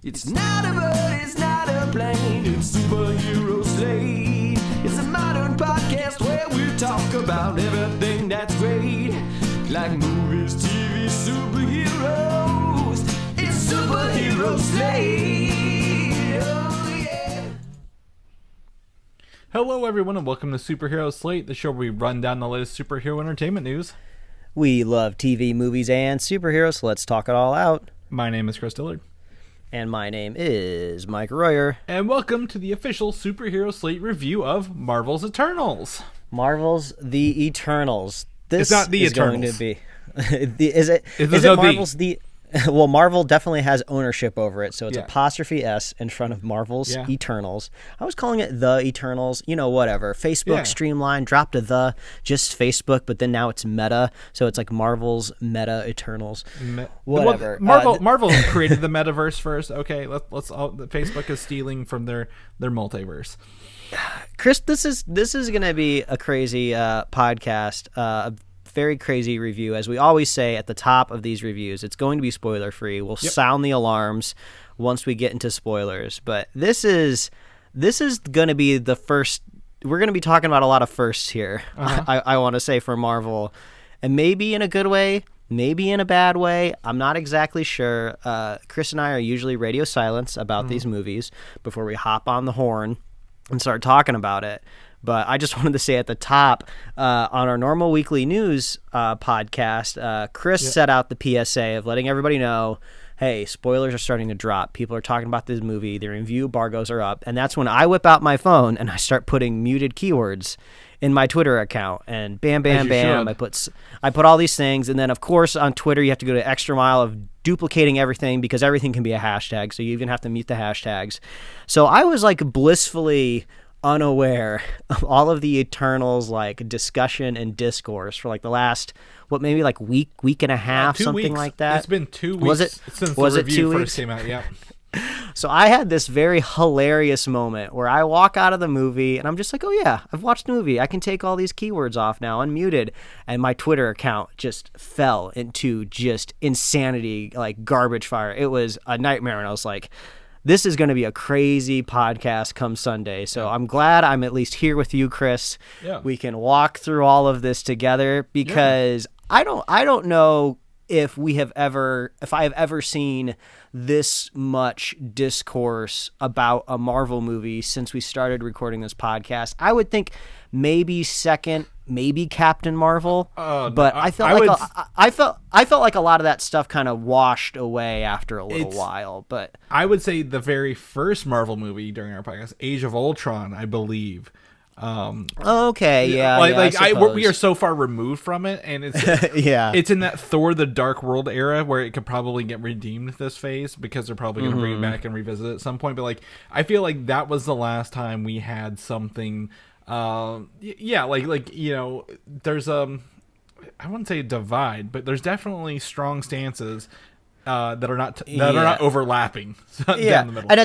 It's not a bird, it's not a plane, it's Superhero Slate. It's a modern podcast where we talk about everything that's great, like movies, TV, superheroes. It's Superhero Slate. Oh yeah. Hello everyone and welcome to Superhero Slate, the show where we run down the latest superhero entertainment news. We love TV, movies, and superheroes, so let's talk it all out. My name is Chris Dillard. And my name is Mike Royer. And welcome to the official Superhero Slate review of Marvel's Eternals. Marvel's The Eternals. It's not The Eternals. Going to be... is it Marvel's The... Well, Marvel definitely has ownership over it, so it's apostrophe S in front of Marvel's Eternals. I was calling it The Eternals, whatever. Facebook streamlined, dropped a the, just Facebook, but then now it's Meta, so it's like Marvel's Meta Eternals. Whatever. Well, Marvel created the metaverse first. Okay, let's Facebook is stealing from their multiverse. Chris, this is going to be a crazy podcast. Very crazy review. As we always say at the top of these reviews, it's going to be spoiler free. We'll sound the alarms once we get into spoilers. But this is going to be the first. We're going to be talking about a lot of firsts here. I want to say for Marvel, and maybe in a good way, maybe in a bad way. I'm not exactly sure. Chris and I are usually radio silence about these movies before we hop on the horn and start talking about it. But I just wanted to say at the top, on our normal weekly news podcast, Chris set out the PSA of letting everybody know, hey, spoilers are starting to drop. People are talking about this movie. Their review embargoes are up. And that's when I whip out my phone and I start putting muted keywords in my Twitter account. And bam, bam, bam, I put all these things. And then, of course, on Twitter, you have to go to extra mile of duplicating everything because everything can be a hashtag. So you even have to mute the hashtags. So I was like blissfully unaware of all of the Eternals like discussion and discourse for like the last maybe like week and a half, something weeks. Like that. It's been 2 weeks since the review first came out. Yeah. So I had this very hilarious moment where I walk out of the movie and I'm just like, oh yeah, I've watched the movie. I can take all these keywords off now, unmuted. And my Twitter account just fell into just insanity, like garbage fire. It was a nightmare. And I was like, this is going to be a crazy podcast come Sunday. So I'm glad I'm at least here with you, Chris. Yeah. We can walk through all of this together because I don't know if I have ever seen this much discourse about a Marvel movie since we started recording this podcast. I would think maybe second, maybe Captain Marvel, but I felt like a lot of that stuff kind of washed away after a little while. But I would say the very first Marvel movie during our podcast, Age of Ultron, I believe. We are so far removed from it, and it's it's in that Thor: The Dark World era where it could probably get redeemed this phase because they're probably going to bring it back and revisit it at some point. But like, I feel like that was the last time we had something. There's I wouldn't say a divide, but there's definitely strong stances that are not overlapping down the middle. And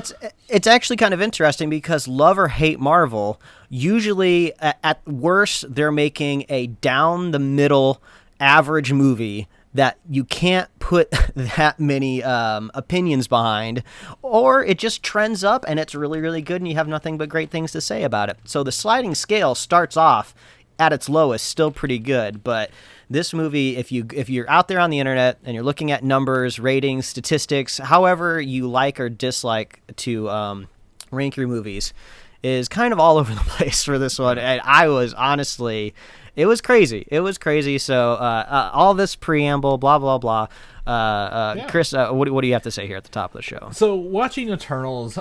it's actually kind of interesting because love or hate Marvel, usually at worst they're making a down the middle average movie that you can't put that many opinions behind, or it just trends up and it's really, really good and you have nothing but great things to say about it. So the sliding scale starts off at its lowest, still pretty good, but this movie, if you're out there on the internet and you're looking at numbers, ratings, statistics, however you like or dislike to rank your movies, is kind of all over the place for this one. And I was honestly, it was crazy. So all this preamble, blah, blah, blah. Chris, what do you have to say here at the top of the show? So watching Eternals,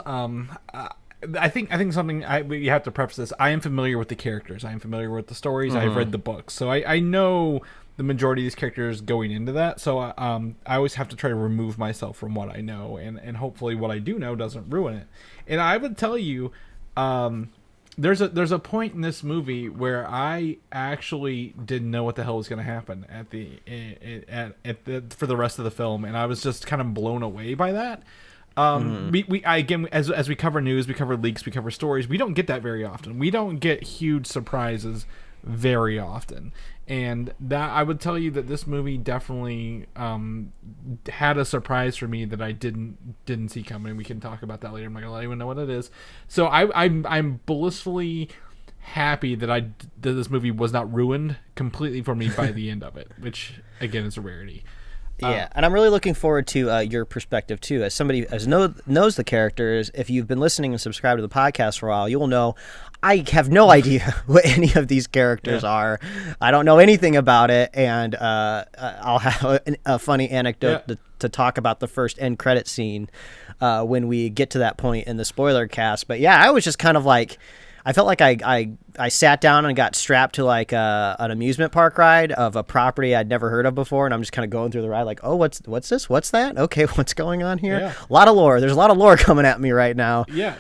I think something we have to preface this. I am familiar with the characters. I am familiar with the stories. I've read the books, so I know the majority of these characters going into that. So I always have to try to remove myself from what I know, and hopefully what I do know doesn't ruin it. And I would tell you, there's a point in this movie where I actually didn't know what the hell was going to happen for the rest of the film, and I was just kind of blown away by that. As we cover news, we cover leaks, we cover stories. We don't get that very often. We don't get huge surprises very often. And that I would tell you that this movie definitely had a surprise for me that I didn't see coming. We can talk about that later. I'm not gonna let anyone know what it is. So I'm blissfully happy that this movie was not ruined completely for me by the end of it, which again is a rarity. Yeah, and I'm really looking forward to your perspective too. As somebody knows the characters, if you've been listening and subscribed to the podcast for a while, you will know I have no idea what any of these characters are. I don't know anything about it, and I'll have a funny anecdote to talk about the first end credit scene when we get to that point in the spoiler cast. But yeah, I was just kind of like, I felt like I sat down and got strapped to like an amusement park ride of a property I'd never heard of before, and I'm just kind of going through the ride like, oh, what's this? What's that? Okay, what's going on here? Yeah. A lot of lore. There's a lot of lore coming at me right now. Yeah.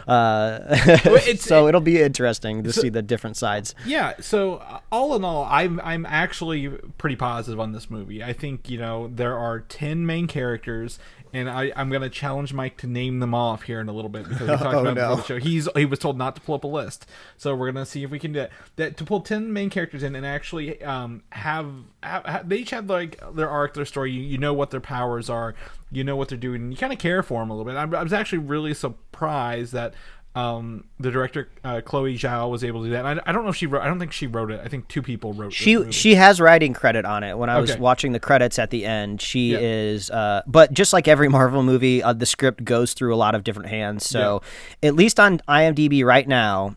So it'll be interesting to see the different sides. Yeah. So all in all, I'm actually pretty positive on this movie. I think there are 10 main characters. And I'm going to challenge Mike to name them off here in a little bit because we talked about it before the show. He was told not to pull up a list. So we're going to see if we can do that. To pull 10 main characters in and actually have they each have like their arc, their story. You know what their powers are. You know what they're doing. And you kind of care for them a little bit. I was actually really surprised that the director Chloe Zhao was able to do that. And I don't know if she wrote. I don't think she wrote it. I think two people wrote. She has writing credit on it. When I was watching the credits at the end, she is. But just like every Marvel movie, the script goes through a lot of different hands. So at least on IMDb right now,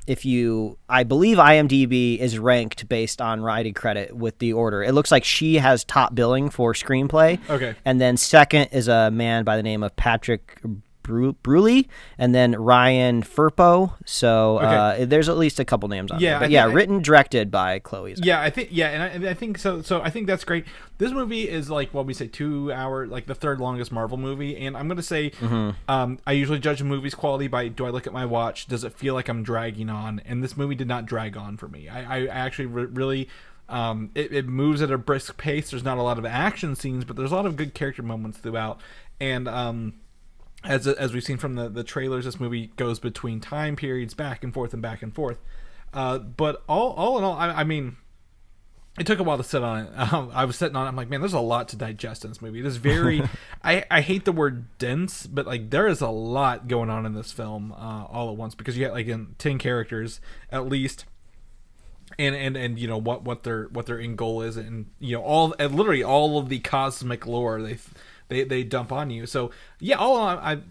I believe IMDb is ranked based on writing credit with the order. It looks like she has top billing for screenplay. Okay, and then second is a man by the name of Patrick Bruley, and then Ryan Firpo. So there's at least a couple names on there. But written, directed by Chloe Zhao. Yeah, I think so. So I think that's great. This movie is like what we say 2 hour, like the third longest Marvel movie. And I'm gonna say, I usually judge a movie's quality by, do I look at my watch? Does it feel like I'm dragging on? And this movie did not drag on for me. I actually really. It moves at a brisk pace. There's not a lot of action scenes, but there's a lot of good character moments throughout. And as we've seen from the trailers, this movie goes between time periods back and forth and back and forth. But all in all, I mean, it took a while to sit on it. I was sitting on it. I'm like, man, there's a lot to digest in this movie. It is very, I hate the word dense, but like there is a lot going on in this film all at once, because you get like 10 characters at least. And what their end goal is, and literally all of the cosmic lore they dump on you. So yeah, I've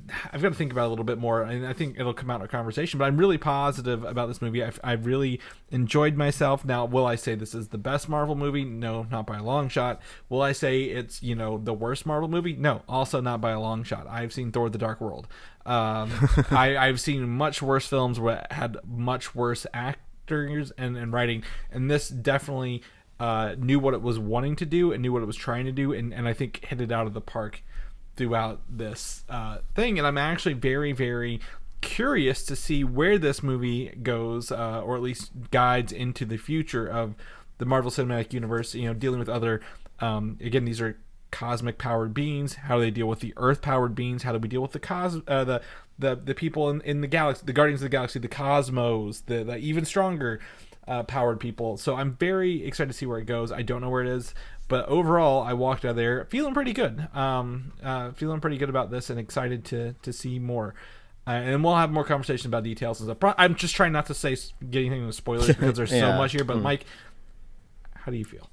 got to think about it a little bit more, and I think it'll come out in a conversation. But I'm really positive about this movie. I really enjoyed myself. Now, will I say this is the best Marvel movie? No, not by a long shot. Will I say it's the worst Marvel movie? No, also not by a long shot. I've seen Thor: The Dark World. I've seen much worse films where it had much worse actors and writing, and this definitely knew what it was wanting to do and knew what it was trying to do, and I think hit it out of the park throughout this thing. And I'm actually very, very curious to see where this movie goes, or at least guides into the future of the Marvel Cinematic Universe, dealing with other again, these are cosmic powered beings. How do they deal with the earth powered beings? How do we deal with the people in the galaxy, the Guardians of the Galaxy, the Cosmos, the even stronger powered people? So I'm very excited to see where it goes. I don't know where it is, but overall I walked out of there feeling pretty good. Feeling pretty good about this, and excited to see more. And we'll have more conversation about details and stuff. I'm just trying not to get anything with spoilers because there's so much here. But Mike, how do you feel?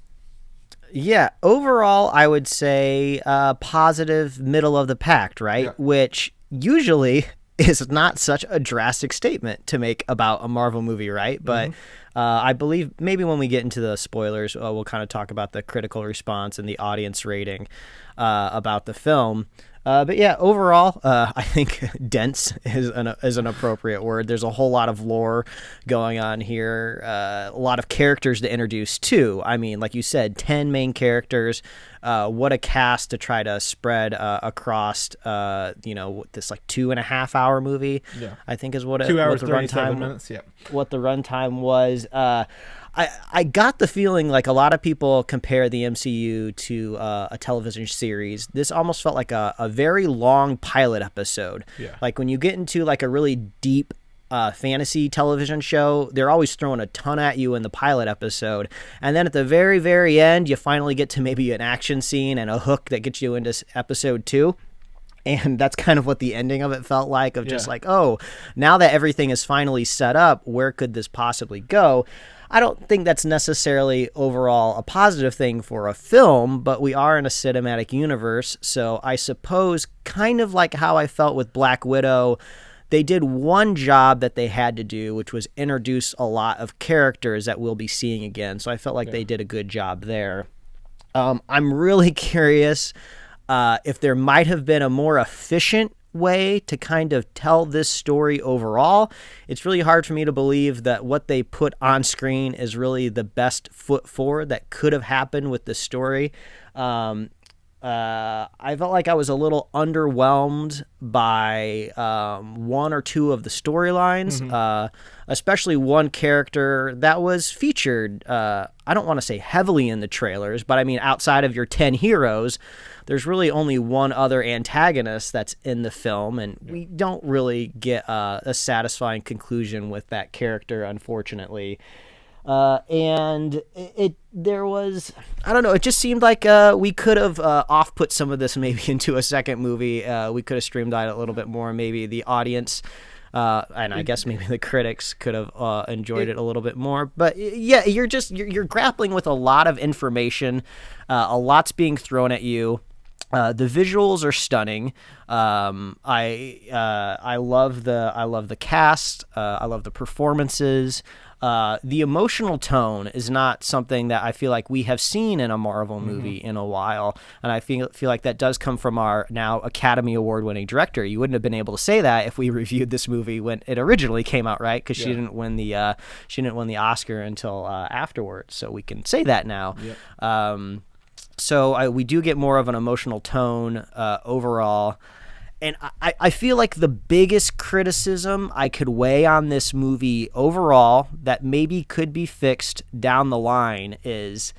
Yeah, overall, I would say positive, middle of the pack, right? Yeah. Which usually is not such a drastic statement to make about a Marvel movie, right? But I believe maybe when we get into the spoilers, we'll kind of talk about the critical response and the audience rating about the film. But yeah, overall, I think dense is an appropriate word. There's a whole lot of lore going on here, a lot of characters to introduce too. I mean, like you said, 10 main characters. What a cast to try to spread across, this like 2.5 hour movie. Yeah, I think is what 2 hours, what the 37 minutes. Yeah, what the runtime was. I got the feeling like a lot of people compare the MCU to a television series. This almost felt like a very long pilot episode. Yeah. Like when you get into like a really deep fantasy television show, they're always throwing a ton at you in the pilot episode. And then at the very, very end, you finally get to maybe an action scene and a hook that gets you into episode 2. And that's kind of what the ending of it felt like, of just like, oh, now that everything is finally set up, where could this possibly go? I don't think that's necessarily overall a positive thing for a film, but we are in a cinematic universe. So I suppose kind of like how I felt with Black Widow, they did one job that they had to do, which was introduce a lot of characters that we'll be seeing again. So I felt like they did a good job there. I'm really curious if there might have been a more efficient way to kind of tell this story overall. It's really hard for me to believe that what they put on screen is really the best foot forward that could have happened with the story. I felt like I was a little underwhelmed by one or two of the storylines, especially one character that was featured, I don't want to say heavily in the trailers, but I mean, outside of your 10 heroes, there's really only one other antagonist that's in the film, and we don't really get a satisfying conclusion with that character, unfortunately. And there was, I don't know, it just seemed like we could have off-put some of this maybe into a second movie. We could have streamlined it a little bit more. Maybe the audience, and I guess maybe the critics could have enjoyed it a little bit more. But yeah, you're grappling with a lot of information. A lot's being thrown at you. The visuals are stunning. I love the cast. I love the performances. The emotional tone is not something that I feel like we have seen in a Marvel movie in a while, and I feel like that does come from our now Academy Award-winning director. You wouldn't have been able to say that if we reviewed this movie when it originally came out, right? Because she didn't win the Oscar until afterwards, so we can say that now. So we do get more of an emotional tone overall. And I feel like the biggest criticism I could weigh on this movie overall that maybe could be fixed down the line is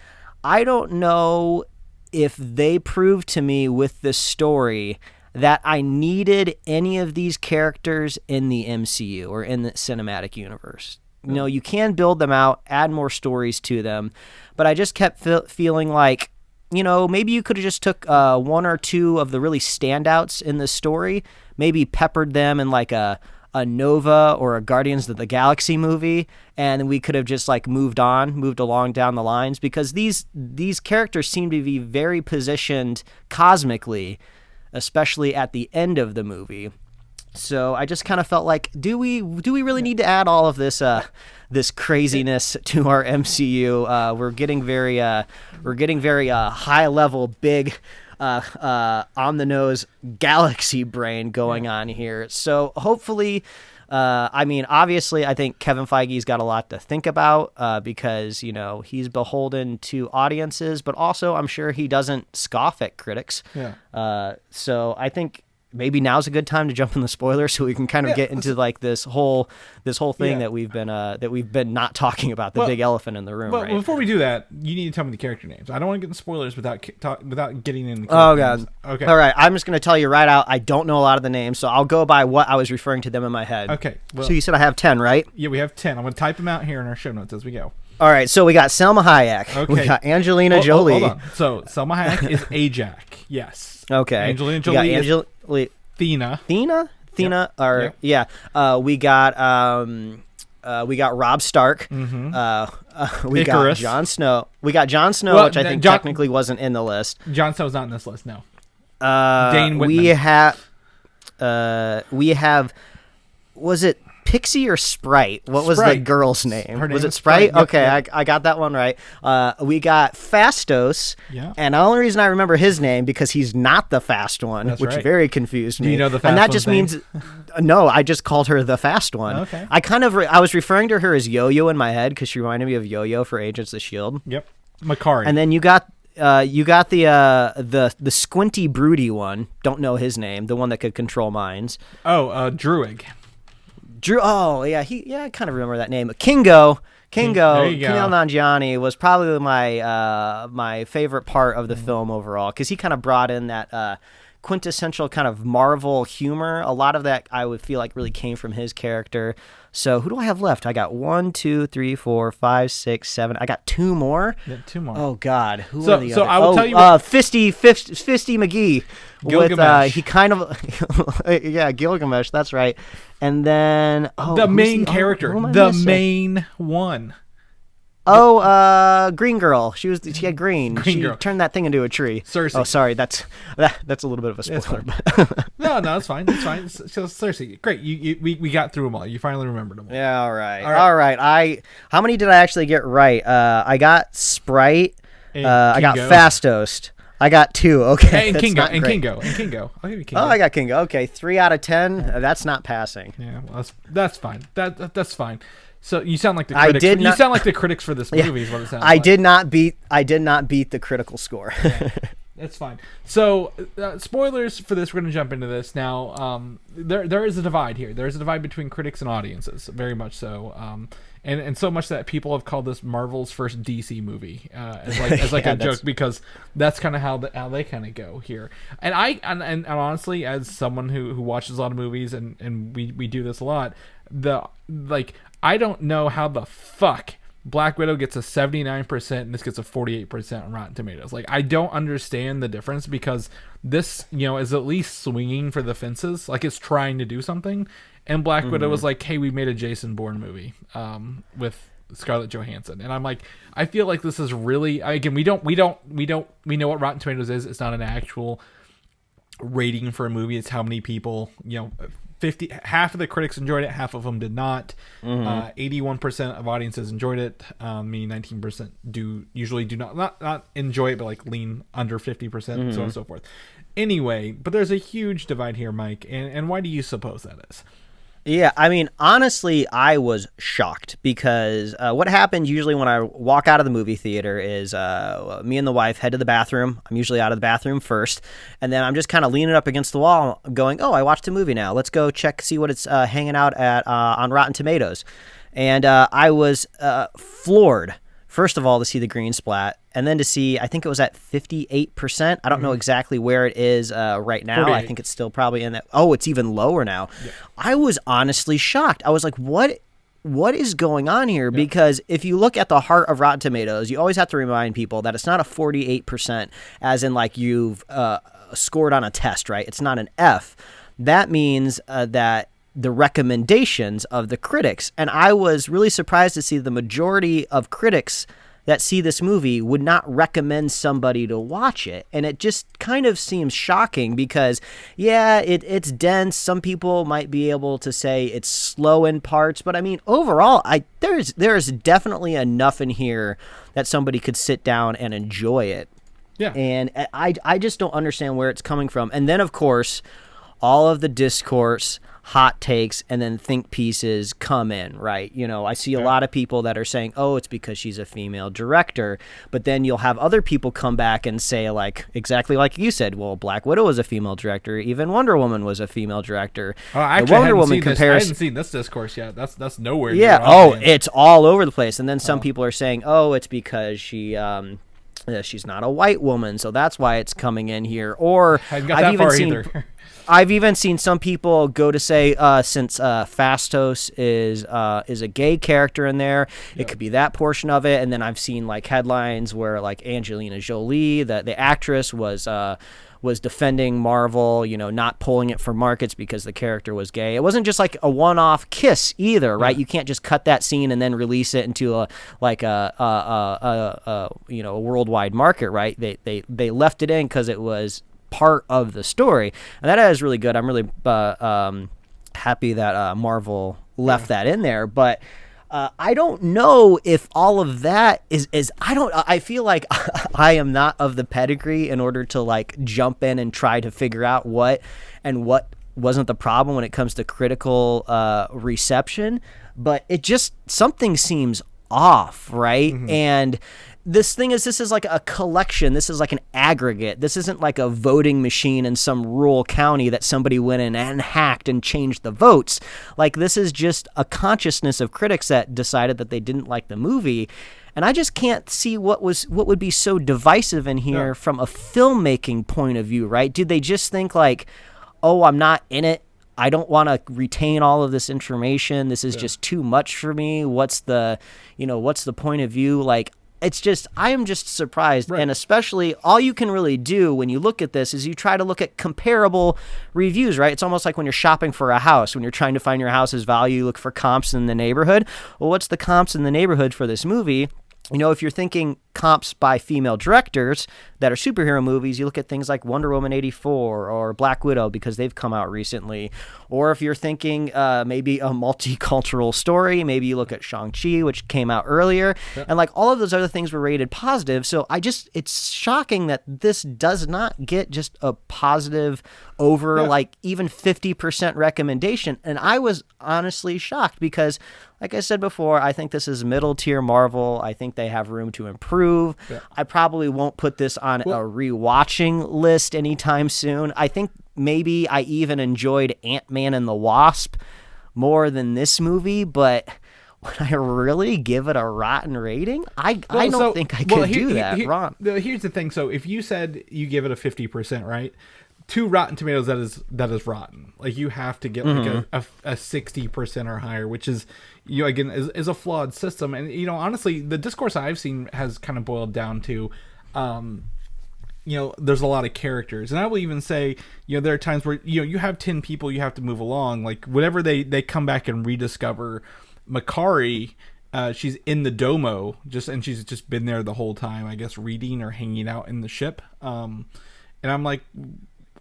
I don't know if they proved to me with this story that I needed any of these characters in the MCU or in the cinematic universe. You know, you can build them out, add more stories to them, but I just kept feeling like, you know, maybe you could have just took one or two of the really standouts in the story, maybe peppered them in like a Nova or a Guardians of the Galaxy movie, and we could have just like moved along down the lines, because these characters seem to be very positioned cosmically, especially at the end of the movie. So I just kind of felt like, do we really need to add all of this this craziness to our MCU? We're getting very high level, big, on the nose galaxy brain going on here. So hopefully, I mean, obviously, I think Kevin Feige's got a lot to think about because, you know, he's beholden to audiences, but also I'm sure he doesn't scoff at critics. So I think maybe now's a good time to jump in the spoilers so we can kind of get into like this whole thing that we've been not talking about, the big elephant in the room. Right? Before we do that, you need to tell me the character names. I don't want to get in spoilers without getting in. Oh god. Names. Okay. All right. I'm just going to tell you right out. I don't know a lot of the names, so I'll go by what I was referring to them in my head. Okay. Well, so you said I have 10, right? Yeah, we have 10. I'm going to type them out here in our show notes as we go. All right. So we got Selma Hayek. Okay. We got Angelina Jolie. Hold on. So Selma Hayek is Ajak. Yes. Okay. Angelina Jolie is Thena. Thena? Yep. Or yep. We got Rob Stark. We got Jon Snow. We got Jon Snow, which I think technically wasn't in the list. Jon Snow's not in this list. No. Dane Whitman. We have. Was it Pixie or Sprite? What was the girl's name? Was it Sprite? Okay, yep. I got that one right. We got Fastos, and the only reason I remember his name because he's not the fast one, which very confused me. Do you know the fast one? And that just means no. I just called her the fast one. Okay. I was referring to her as Yo-Yo in my head because she reminded me of Yo-Yo for Agents of S.H.I.E.L.D. Yep, Makari. And then you got the squinty broody one. Don't know his name. The one that could control minds. Oh, Druig. Oh yeah, I kind of remember that name. Kingo, Kumail Nanjiani was probably my favorite part of the film overall because he kind of brought in that quintessential kind of Marvel humor. A lot of that I would feel like really came from his character. So who do I have left? I got 1, 2, 3, 4, 5, 6, 7. I got 2 more. Yeah, 2 more. Oh God, who so, are the so other? I will tell you. Fisty McGee. Gilgamesh. With he kind of yeah, Gilgamesh. That's right. And then the main character, the main one. Oh, Green Girl. She had green. Green Girl. Turned that thing into a tree. Cersei. Oh, sorry. That's a little bit of a spoiler. No, it's fine. It's fine. So Cersei, great. We got through them all. You finally remembered them all. Yeah. All right. How many did I actually get right? I got Sprite. I got Fastos. I got 2. Okay. And Kingo. And Kingo. I'll give you Kingo. Oh, I got Kingo. Okay, 3 out of 10. That's not passing. Yeah, well, that's fine. That's fine. So you sound like the critics. You sound like the critics for this movie. Is what it sounds like. I did not beat the critical score. Yeah, that's fine. So spoilers for this. We're going to jump into this now. There is a divide here. There is a divide between critics and audiences, very much so. And so much that people have called this Marvel's first DC movie as like a joke, because that's kind of how they kind of go here. And honestly, as someone who watches a lot of movies and we do this a lot, I don't know how the fuck Black Widow gets a 79% and this gets a 48% on Rotten Tomatoes. Like, I don't understand the difference, because this, is at least swinging for the fences. Like, it's trying to do something. And Black Widow was like, hey, we made a Jason Bourne movie with Scarlett Johansson. And I'm like, I feel like this is really, again, we know what Rotten Tomatoes is. It's not an actual rating for a movie. It's how many people, half of the critics enjoyed it, half of them did not. 81% of audiences enjoyed it. Meaning 19% usually do not enjoy it, but like lean under 50%, so on and so forth. Anyway, but there's a huge divide here, Mike. And why do you suppose that is? Yeah, I mean, honestly, I was shocked, because what happens usually when I walk out of the movie theater is me and the wife head to the bathroom. I'm usually out of the bathroom first, and then I'm just kind of leaning up against the wall going, oh, I watched a movie now. Let's go see what it's hanging out at on Rotten Tomatoes. And I was floored, first of all, to see the green splat, and then to see, I think it was at 58%. I don't know exactly where it is right now. 48. I think it's still probably in that. Oh, it's even lower now. Yeah. I was honestly shocked. I was like, what is going on here? Yeah. Because if you look at the heart of Rotten Tomatoes, you always have to remind people that it's not a 48%, as in like you've scored on a test, right? It's not an F. That means that the recommendations of the critics, and I was really surprised to see the majority of critics that see this movie would not recommend somebody to watch it. And it just kind of seems shocking, because yeah, it's dense. Some people might be able to say it's slow in parts, but I mean, overall, there's definitely enough in here that somebody could sit down and enjoy it. Yeah. And I just don't understand where it's coming from. And then, of course, all of the discourse, hot takes, and then think pieces come in, right? I see a lot of people that are saying, oh, it's because she's a female director, but then you'll have other people come back and say, like, exactly like you said, well, Black Widow was a female director, even Wonder Woman was a female director. Oh, actually, I hadn't seen this discourse yet. That's nowhere near. Yeah, it's all over the place. And then some people are saying, oh, it's because she's not a white woman, so that's why it's coming in here. Or I've even seen some people go to say, since Fastos is a gay character in there, it could be that portion of it. And then I've seen like headlines where like Angelina Jolie, the actress, was defending Marvel, not pulling it for markets because the character was gay. It wasn't just like a one-off kiss either, right? You can't just cut that scene and then release it into a worldwide market, right? They left it in because it was part of the story, and that is really good. I'm really happy that Marvel left that in there, but I don't know if all of that is I feel like I am not of the pedigree in order to like jump in and try to figure out what wasn't the problem when it comes to critical reception, but it just, something seems off, right? And this is like a collection. This is like an aggregate. This isn't like a voting machine in some rural county that somebody went in and hacked and changed the votes. Like, this is just a consciousness of critics that decided that they didn't like the movie. And I just can't see what would be so divisive in here from a filmmaking point of view, right? Did they just think like, oh, I'm not in it, I don't want to retain all of this information, this is just too much for me, what's the point of view? Like, it's just, I am just surprised. And especially, all you can really do when you look at this is you try to look at comparable reviews, right? It's almost like when you're shopping for a house, when you're trying to find your house's value, you look for comps in the neighborhood. Well, what's the comps in the neighborhood for this movie? If you're thinking comps by female directors that are superhero movies, you look at things like Wonder Woman 84 or Black Widow because they've come out recently. Or if you're thinking maybe a multicultural story, maybe you look at Shang-Chi, which came out earlier. And like all of those other things were rated positive. So it's shocking that this does not get just a positive over like even 50% recommendation. And I was honestly shocked because, like I said before, I think this is middle tier Marvel. I think they have room to improve. I probably won't put this on a rewatching list anytime soon. I think maybe I even enjoyed Ant-Man and the Wasp more than this movie, but would I really give it a rotten rating? I don't think I could do that, Ron. Here's the thing. So if you said you give it a 50%, right? 2 Rotten Tomatoes, that is rotten. Like, you have to get like a 60% or higher, which is, again, is a flawed system. And honestly, the discourse I've seen has kind of boiled down to, there's a lot of characters, and I will even say, there are times where you have 10 people you have to move along. Like, whenever they come back and rediscover Makari, she's in the domo, and she's just been there the whole time, I guess, reading or hanging out in the ship. And I'm like,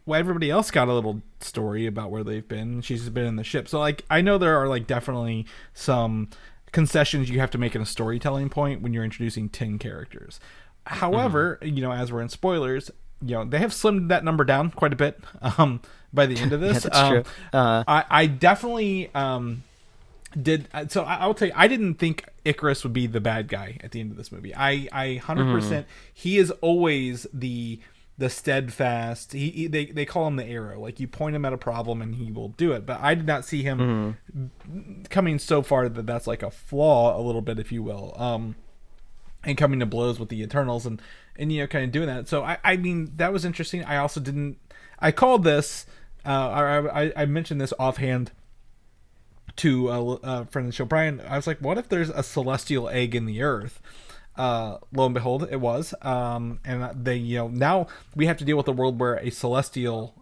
well, everybody else got a little story about where they've been. She's been in the ship. So, like, I know there are, like, definitely some concessions you have to make in a storytelling point when you're introducing 10 characters. However, as we're in spoilers, they have slimmed that number down quite a bit by the end of this. That's true. I definitely did. So I'll tell you, I didn't think Icarus would be the bad guy at the end of this movie. I 100%, he is always the steadfast, they call him the arrow. Like, you point him at a problem and he will do it. But I did not see him coming so far that that's like a flaw, a little bit, if you will, and coming to blows with the Eternals and kind of doing that. So I mean, that was interesting. I also I called this, I mentioned this offhand to a friend of the show, Brian. I was like, what if there's a celestial egg in the earth? Lo and behold, it was. And they, now we have to deal with a world where a celestial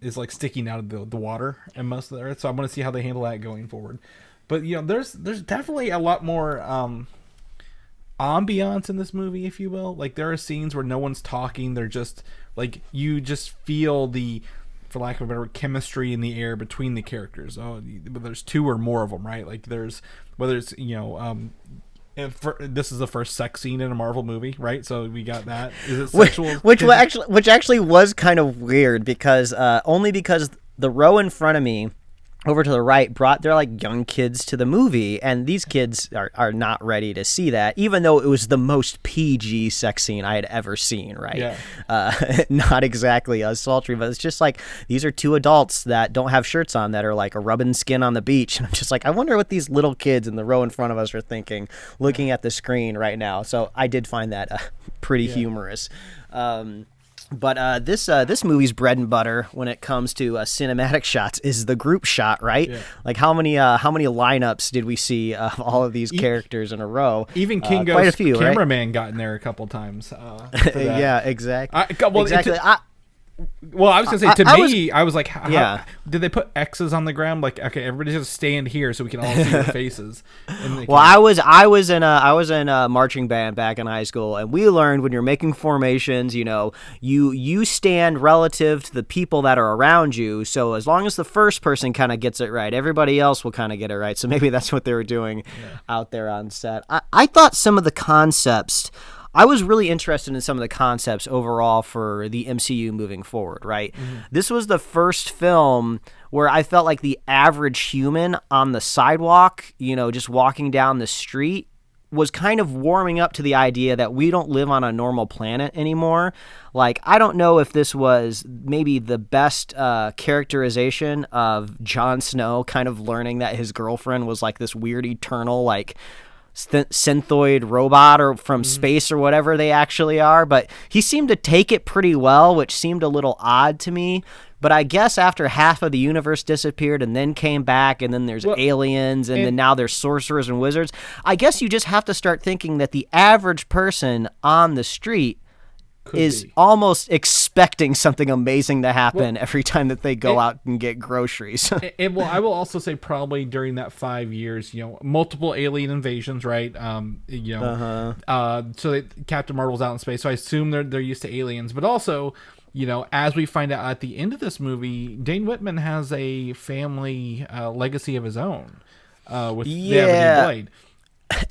is like sticking out of the water in most of the earth. So I'm going to see how they handle that going forward. But there's definitely a lot more ambiance in this movie, if you will. Like, there are scenes where no one's talking. They're just like, you just feel the, for lack of a better word, chemistry in the air between the characters. Oh, but there's 2 or more of them, right? Like, there's, whether it's this is the first sex scene in a Marvel movie, right? So we got that. Is it sexual? Which actually was kind of weird because only because the row in front of me, over to the right, brought their like young kids to the movie, and these kids are not ready to see that, even though it was the most PG sex scene I had ever seen, right? Yeah. Not exactly as sultry, but it's just like, these are 2 adults that don't have shirts on that are like rubbing skin on the beach, and I'm just like, I wonder what these little kids in the row in front of us are thinking, looking at the screen right now. So I did find that pretty humorous. But this movie's bread and butter when it comes to cinematic shots is the group shot, right? Yeah. Like, how many lineups did we see of all of these characters in a row? Even Kingo's cameraman got in there a couple times. Yeah, exactly. Exactly. I was gonna say, I was like, how did they put X's on the ground? Like, okay, everybody's just stand here so we can all see their faces. I was in a marching band back in high school, and we learned when you're making formations, you stand relative to the people that are around you. So as long as the first person kind of gets it right, everybody else will kind of get it right. So maybe that's what they were doing out there on set. I thought some of the concepts. I was really interested in some of the concepts overall for the MCU moving forward, right? Mm-hmm. This was the first film where I felt like the average human on the sidewalk, just walking down the street, was kind of warming up to the idea that we don't live on a normal planet anymore. Like, I don't know if this was maybe the best characterization of Jon Snow kind of learning that his girlfriend was like this weird eternal, like, synthoid robot or from space or whatever they actually are. But he seemed to take it pretty well, which seemed a little odd to me. But I guess after half of the universe disappeared and then came back, and then there's aliens, and then now there's sorcerers and wizards, I guess you just have to start thinking that the average person on the street is almost expecting something amazing to happen every time that they go out and get groceries. I will also say probably during that 5 years, multiple alien invasions, right? So Captain Marvel's out in space, so I assume they're used to aliens, but also, as we find out at the end of this movie, Dane Whitman has a family legacy of his own with the Ebony Blade.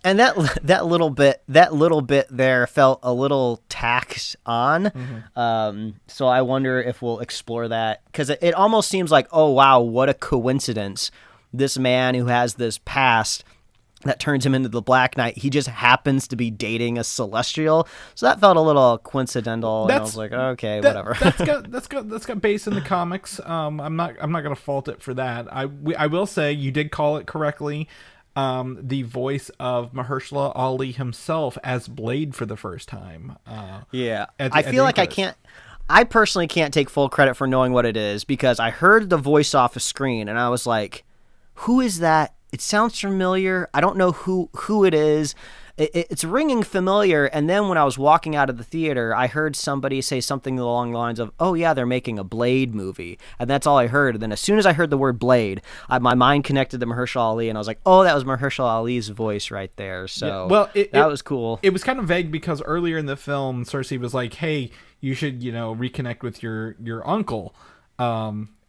And that little bit there felt a little taxed on. So I wonder if we'll explore that, because it almost seems like, oh wow, what a coincidence! This man who has this past that turns him into the Black Knight, he just happens to be dating a Celestial. So that felt a little coincidental. And I was like, okay, whatever. That's got base in the comics. I'm not gonna fault it for that. I will say you did call it correctly. The voice of Mahershala Ali himself as Blade for the first time. I feel like I personally can't take full credit for knowing what it is, because I heard the voice off a screen and I was like, who is that? It sounds familiar. I don't know who it is. It's ringing familiar. And then when I was walking out of the theater, I heard somebody say something along the lines of, oh yeah, they're making a Blade movie. And that's all I heard. And then as soon as I heard the word Blade, my mind connected to Mahershala Ali, and I was like, oh, that was Mahershala Ali's voice right there. So that was cool. It was kind of vague, because earlier in the film, Cersei was like, hey, you should, reconnect with your uncle.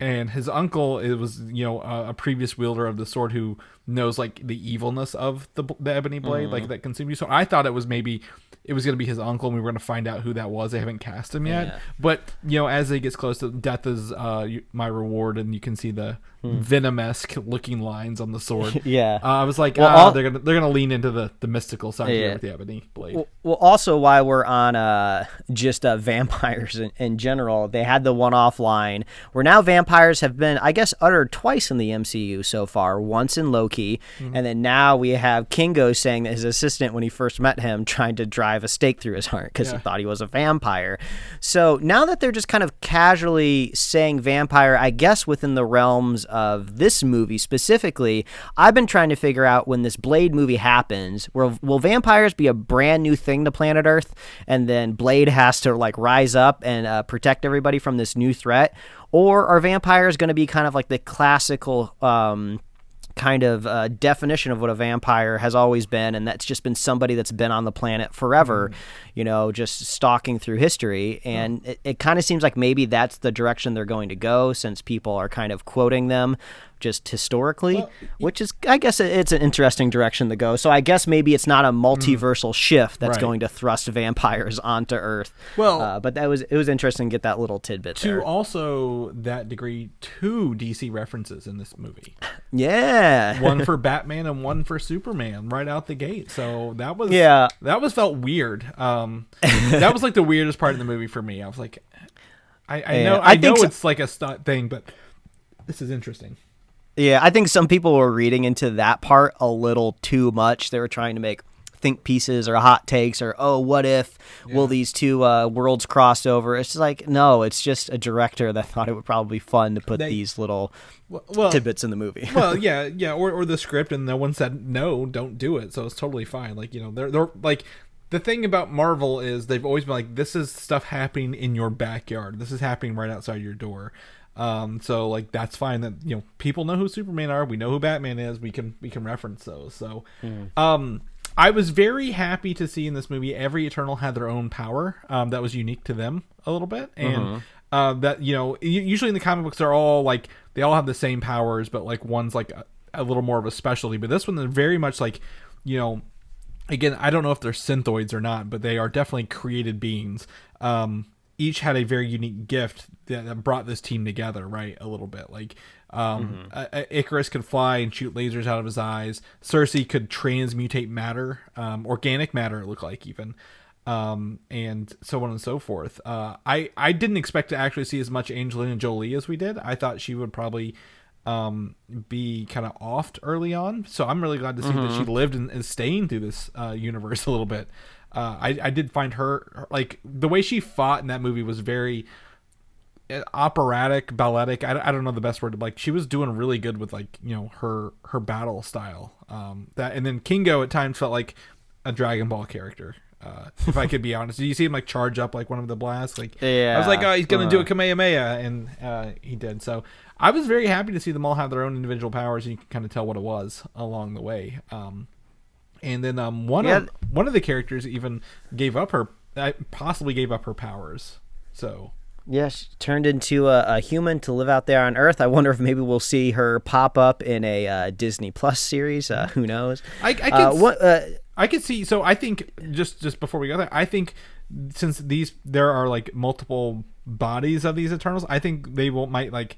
And his uncle, it was, a previous wielder of the sword who knows like the evilness of the Ebony Blade, like that consumed you. So I thought it was going to be his uncle, and we were going to find out who that was. They haven't cast him yet. Yeah. But, as it gets close to death is my reward, and you can see the venom-esque looking lines on the sword. I was like, they're gonna lean into the mystical side here with the Ebony Blade. Well, also while we're on just vampires in general, they had the one-off line where now vampires have been, I guess, uttered twice in the MCU so far. Once in Loki, and then now we have Kingo saying that his assistant, when he first met him, tried to drive a stake through his heart because he thought he was a vampire. So now that they're just kind of casually saying vampire, I guess within the realms of this movie specifically, I've been trying to figure out, when this Blade movie happens, will vampires be a brand new thing to planet Earth, and then Blade has to like rise up and protect everybody from this new threat? Or are vampires going to be kind of like the classical kind of definition of what a vampire has always been, and that's just been somebody that's been on the planet forever, just stalking through history? And it kind of seems like maybe that's the direction they're going to go, since people are kind of quoting them just historically, which is, I guess it's an interesting direction to go. So I guess maybe it's not a multiversal shift that's going to thrust vampires onto Earth. But it was interesting to get that little tidbit there. To also that degree, 2 DC references in this movie. Yeah. One for Batman and one for Superman right out the gate. So that was felt weird. That was like the weirdest part of the movie for me. I was like, I know it's like a stunt thing, but this is interesting. Yeah, I think some people were reading into that part a little too much. They were trying to make think pieces or hot takes, or, oh, what if, will these two worlds cross over? It's just like, no, it's just a director that thought it would probably be fun to put these little tidbits in the movie. Or the script, and no one said, no, don't do it. So it's totally fine. Like, they're like, the thing about Marvel is they've always been like, this is stuff happening in your backyard. This is happening right outside your door. So like that's fine that people know who Superman are, we know who Batman is, we can reference those. So I was very happy to see in this movie every Eternal had their own power that was unique to them a little bit, and that usually in the comic books they're all like, they all have the same powers, but like one's like a little more of a specialty. But this one, they're very much like, again, I don't know if they're synthoids or not, but they are definitely created beings. each had a very unique gift that brought this team together, right? A little bit like Icarus could fly and shoot lasers out of his eyes. Cersei could transmutate matter, organic matter, it looked like even. And so on and so forth. I didn't expect to actually see as much Angelina Jolie as we did. I thought she would probably be kind of offed early on. So I'm really glad to see that she lived and is staying through this universe a little bit. I did find her, like, the way she fought in that movie was very operatic, balletic. I don't know the best word. Like, she was doing really good with, like, you know, her battle style. And then Kingo at times felt like a Dragon Ball character. If I could be honest, did you see him like charge up like one of the blasts? Like, yeah. I was like, oh, he's gonna do a Kamehameha, and he did. So I was very happy to see them all have their own individual powers, and you can kind of tell what it was along the way. And then one of the characters even possibly gave up her powers. So yeah, she turned into a human to live out there on Earth. I wonder if maybe we'll see her pop up in a Disney Plus series. Who knows? I could see. So I think just before we go there, I think since there are like multiple bodies of these Eternals, I think they might like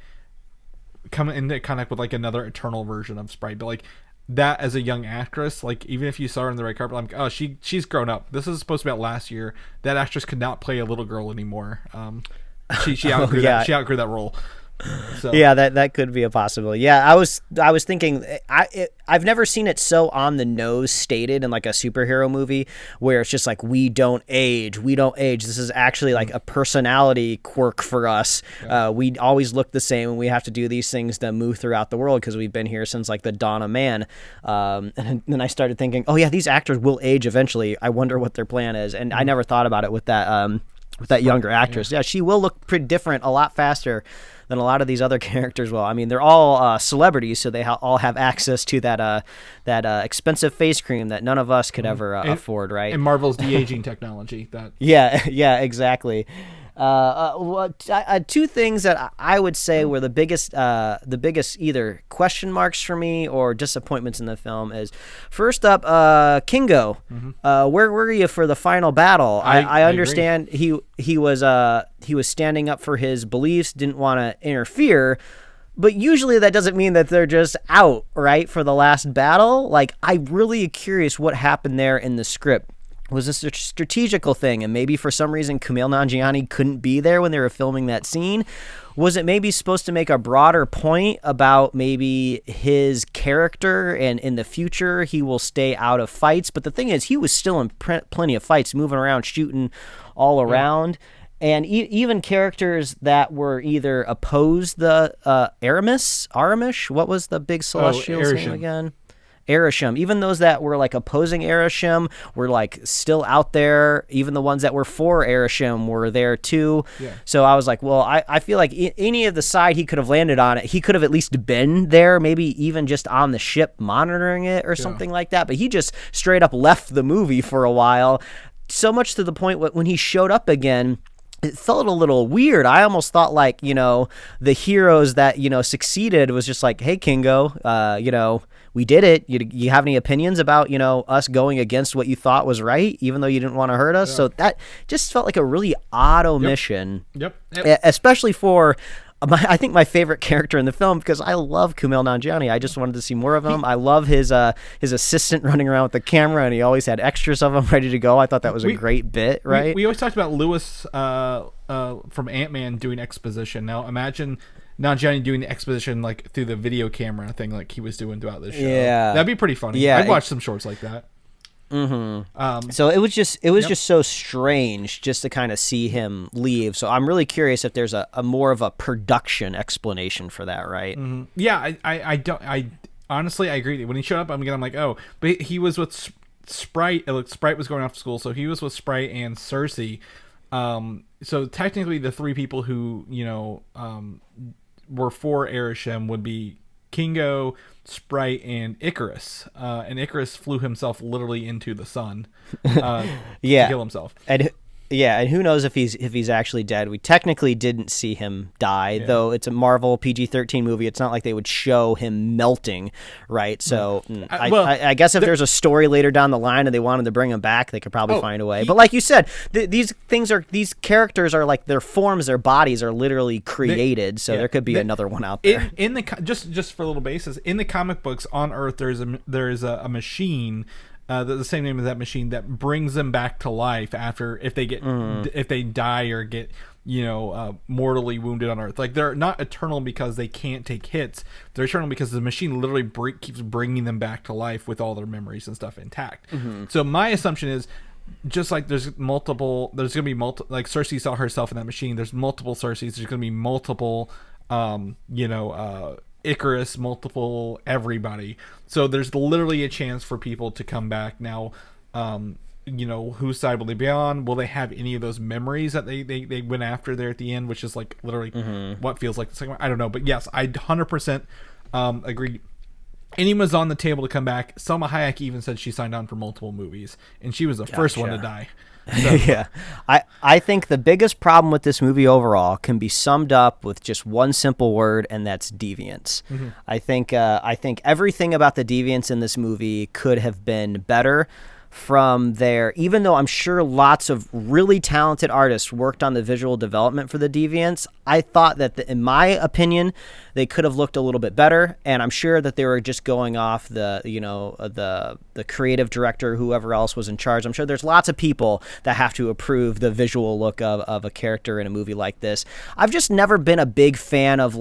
come into contact with like another Eternal version of Sprite. But like that as a young actress, like even if you saw her in the red carpet, I'm like, oh, she's grown up. This is supposed to be out last year. That actress could not play a little girl anymore. She outgrew that role. So. Yeah, that could be a possibility. Yeah, I was thinking I've never seen it so on the nose stated in like a superhero movie where it's just like we don't age. This is actually like a personality quirk for us. Yeah. We always look the same and we have to do these things to move throughout the world because we've been here since like the dawn of man. And then I started thinking, oh yeah, these actors will age eventually. I wonder what their plan is. And I never thought about it with that younger actress. Yeah, she will look pretty different a lot faster than a lot of these other characters will. I mean, they're all celebrities, so they all have access to that expensive face cream that none of us could ever afford, right? And Marvel's de-aging technology. Yeah, exactly. Two things that I would say were the biggest either question marks for me or disappointments in the film is, first up, Kingo. Where were you for the final battle? I understand he was standing up for his beliefs, didn't want to interfere, but usually that doesn't mean that they're just out, right, for the last battle. Like, I'm really curious what happened there in the script. Was this a strategical thing, and maybe for some reason Kumail Nanjiani couldn't be there when they were filming that scene? Was it maybe supposed to make a broader point about maybe his character and in the future he will stay out of fights? But the thing is, he was still in plenty of fights, moving around, shooting all around. And even characters that were either opposed the Aramish, what was the big celestial's name again? Erisham. Even those that were like opposing Erisham were like still out there. Even the ones that were for Erisham were there too. Yeah. So I was like, well, I feel like any of the side he could have landed on it, he could have at least been there, maybe even just on the ship monitoring it or something like that. But he just straight up left the movie for a while, so much to the point when he showed up again, it felt a little weird. I almost thought like, the heroes that, succeeded was just like, hey, Kingo, we did it. You have any opinions about, us going against what you thought was right, even though you didn't want to hurt us? Yeah. So that just felt like a really odd omission. Yep. Especially for, I think, my favorite character in the film, because I love Kumail Nanjiani. I just wanted to see more of him. I love his assistant running around with the camera, and he always had extras of him ready to go. I thought that was a great bit, right? We always talked about Lewis from Ant-Man doing exposition. Now imagine Nanjiani doing the exposition like through the video camera thing like he was doing throughout the show. Yeah. That'd be pretty funny. Yeah, I'd watch some shorts like that. So it was just so strange just to kind of see him leave. So I'm really curious if there's a more of a production explanation for that, right? Yeah, I honestly I agree. When he showed up, I'm like, oh, but he was with Sprite. Sprite was going off to school, so he was with Sprite and Cersei. So technically, the three people who were for Erisham would be Kingo, Sprite, and Icarus. And Icarus flew himself literally into the sun to kill himself. Yeah, and who knows if he's actually dead. We technically didn't see him die, though it's a Marvel PG-13 movie. It's not like they would show him melting, right? So I guess if there's a story later down the line and they wanted to bring him back, they could probably find a way. But like you said, these characters are like their forms, their bodies are literally created. So there could be another one out there. In the just for a little basis, in the comic books on Earth, there is a machine. The same name as that machine that brings them back to life after if they die or get mortally wounded on Earth. Like they're not eternal because they can't take hits. They're eternal because the machine literally keeps bringing them back to life with all their memories and stuff intact. So my assumption is, just like there's gonna be multiple, like Cersei saw herself in that machine. There's multiple Cerseis. There's gonna be multiple Icarus, multiple everybody. So there's literally a chance for people to come back now. Whose side will they be on? Will they have any of those memories that they went after there at the end, which is like literally what feels like the second one? I don't know, but yes, I 100% agree. Anyone's on the table to come back. Selma Hayek even said she signed on for multiple movies, and she was the first one to die. So. Yeah, I think the biggest problem with this movie overall can be summed up with just one simple word, and that's deviance. I think everything about the deviance in this movie could have been better from there, even though I'm sure lots of really talented artists worked on the visual development for the deviants. I thought that, in my opinion, they could have looked a little bit better, and I'm sure that they were just going off the creative director, whoever else was in charge. I'm sure there's lots of people that have to approve the visual look of a character in a movie like this. I've just never been a big fan of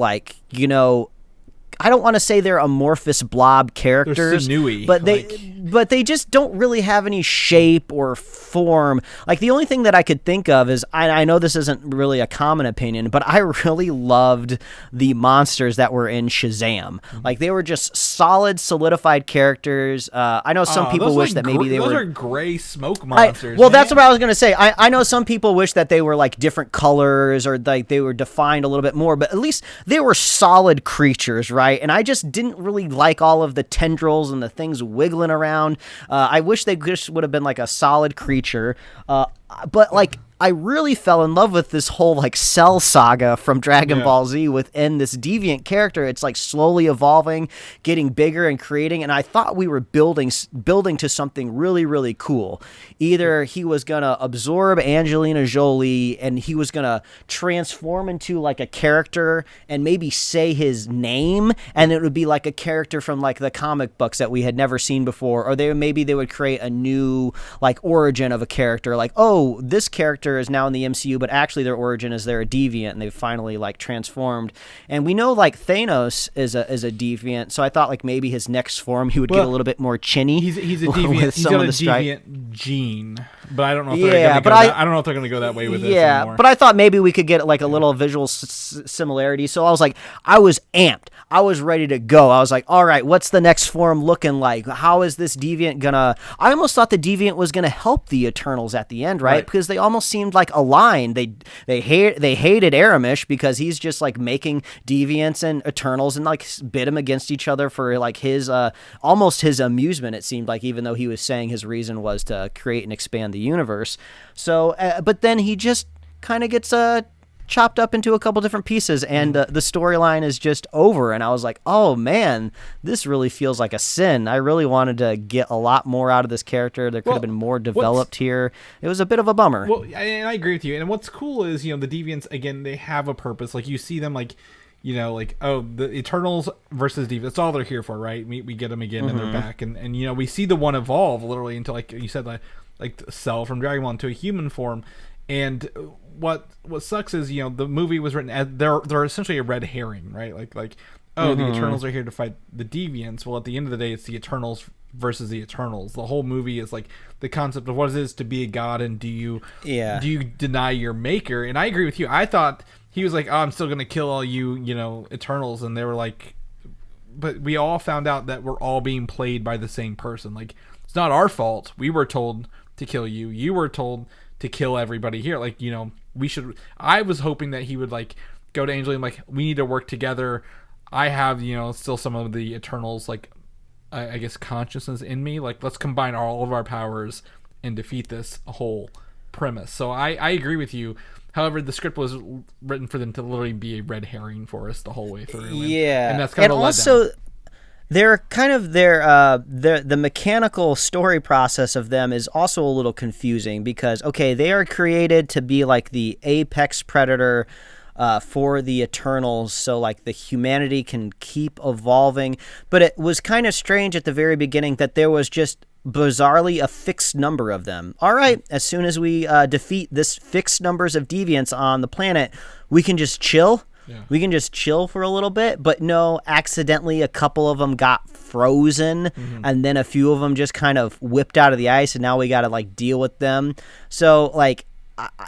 I don't want to say they're amorphous blob characters, but they just don't really have any shape or form. Like the only thing that I could think of is, I know this isn't really a common opinion, but I really loved the monsters that were in Shazam. Like they were just solid, solidified characters. I know some people wish that maybe those are gray smoke monsters. That's what I was going to say. I know some people wish that they were like different colors or like they were defined a little bit more, but at least they were solid creatures, right? And I just didn't really like all of the tendrils and the things wiggling around. I wish they just would have been like a solid creature. But like, I really fell in love with this whole like Cell saga from Dragon Ball Z within this deviant character. It's like slowly evolving, getting bigger and creating. And I thought we were building to something really, really cool. Either he was going to absorb Angelina Jolie and he was going to transform into like a character and maybe say his name. And it would be like a character from like the comic books that we had never seen before. Or maybe they would create a new like origin of a character. Like, oh, this character is now in the MCU, but actually their origin is they're a deviant and they've finally like transformed. And we know like Thanos is a deviant, so I thought like maybe his next form he would get a little bit more chinny. He's a deviant. He's got a deviant gene, but I don't know if I don't know if they're going to go that way with this anymore. But I thought maybe we could get like a little visual similarity. So I was like, I was amped. I was ready to go. I was like, all right, what's the next form looking like? How is this deviant gonna? I almost thought the deviant was gonna help the Eternals at the end, right? Because they almost seemed like aligned. They hated Aramis because he's just like making deviants and Eternals and like bid them against each other for like his almost his amusement. It seemed like, even though he was saying his reason was to create and expand the universe. So, but then he just kind of gets chopped up into a couple different pieces, and the storyline is just over. And I was like, oh man, this really feels like a sin. I really wanted to get a lot more out of this character. There could have been more developed here. It was a bit of a bummer. Well, and I agree with you. And what's cool is, the deviants, again, they have a purpose. Like you see them like, the Eternals versus Deviants. That's all they're here for, right? We get them again and they're back. And we see the one evolve literally into, like you said, like Cell from Dragon Ball into a human form. And what sucks is, the movie was written as they're essentially a red herring, right? Like the Eternals are here to fight the Deviants. Well, at the end of the day, it's the Eternals versus the Eternals. The whole movie is like the concept of what it is to be a god, and do you deny your maker? And I agree with you. I thought he was like, oh, I'm still gonna kill all you, Eternals, and they were like, but we all found out that we're all being played by the same person. Like, it's not our fault. We were told to kill you. You were told to kill everybody here. Like, I was hoping that he would like go to Angelina, like, we need to work together. I have, still some of the Eternals, like, I guess consciousness in me. Like, let's combine all of our powers and defeat this whole premise. So I agree with you. However, the script was written for them to literally be a red herring for us the whole way through. And that's kind of a letdown. They're kind of the mechanical story process of them is also a little confusing because, okay, they are created to be like the apex predator for the Eternals, so like the humanity can keep evolving. But it was kind of strange at the very beginning that there was just bizarrely a fixed number of them. All right, as soon as we defeat this fixed numbers of deviants on the planet, we can just chill. Yeah. We can just chill for a little bit, but no, accidentally a couple of them got frozen, and then a few of them just kind of whipped out of the ice, and now we got to like deal with them. So like,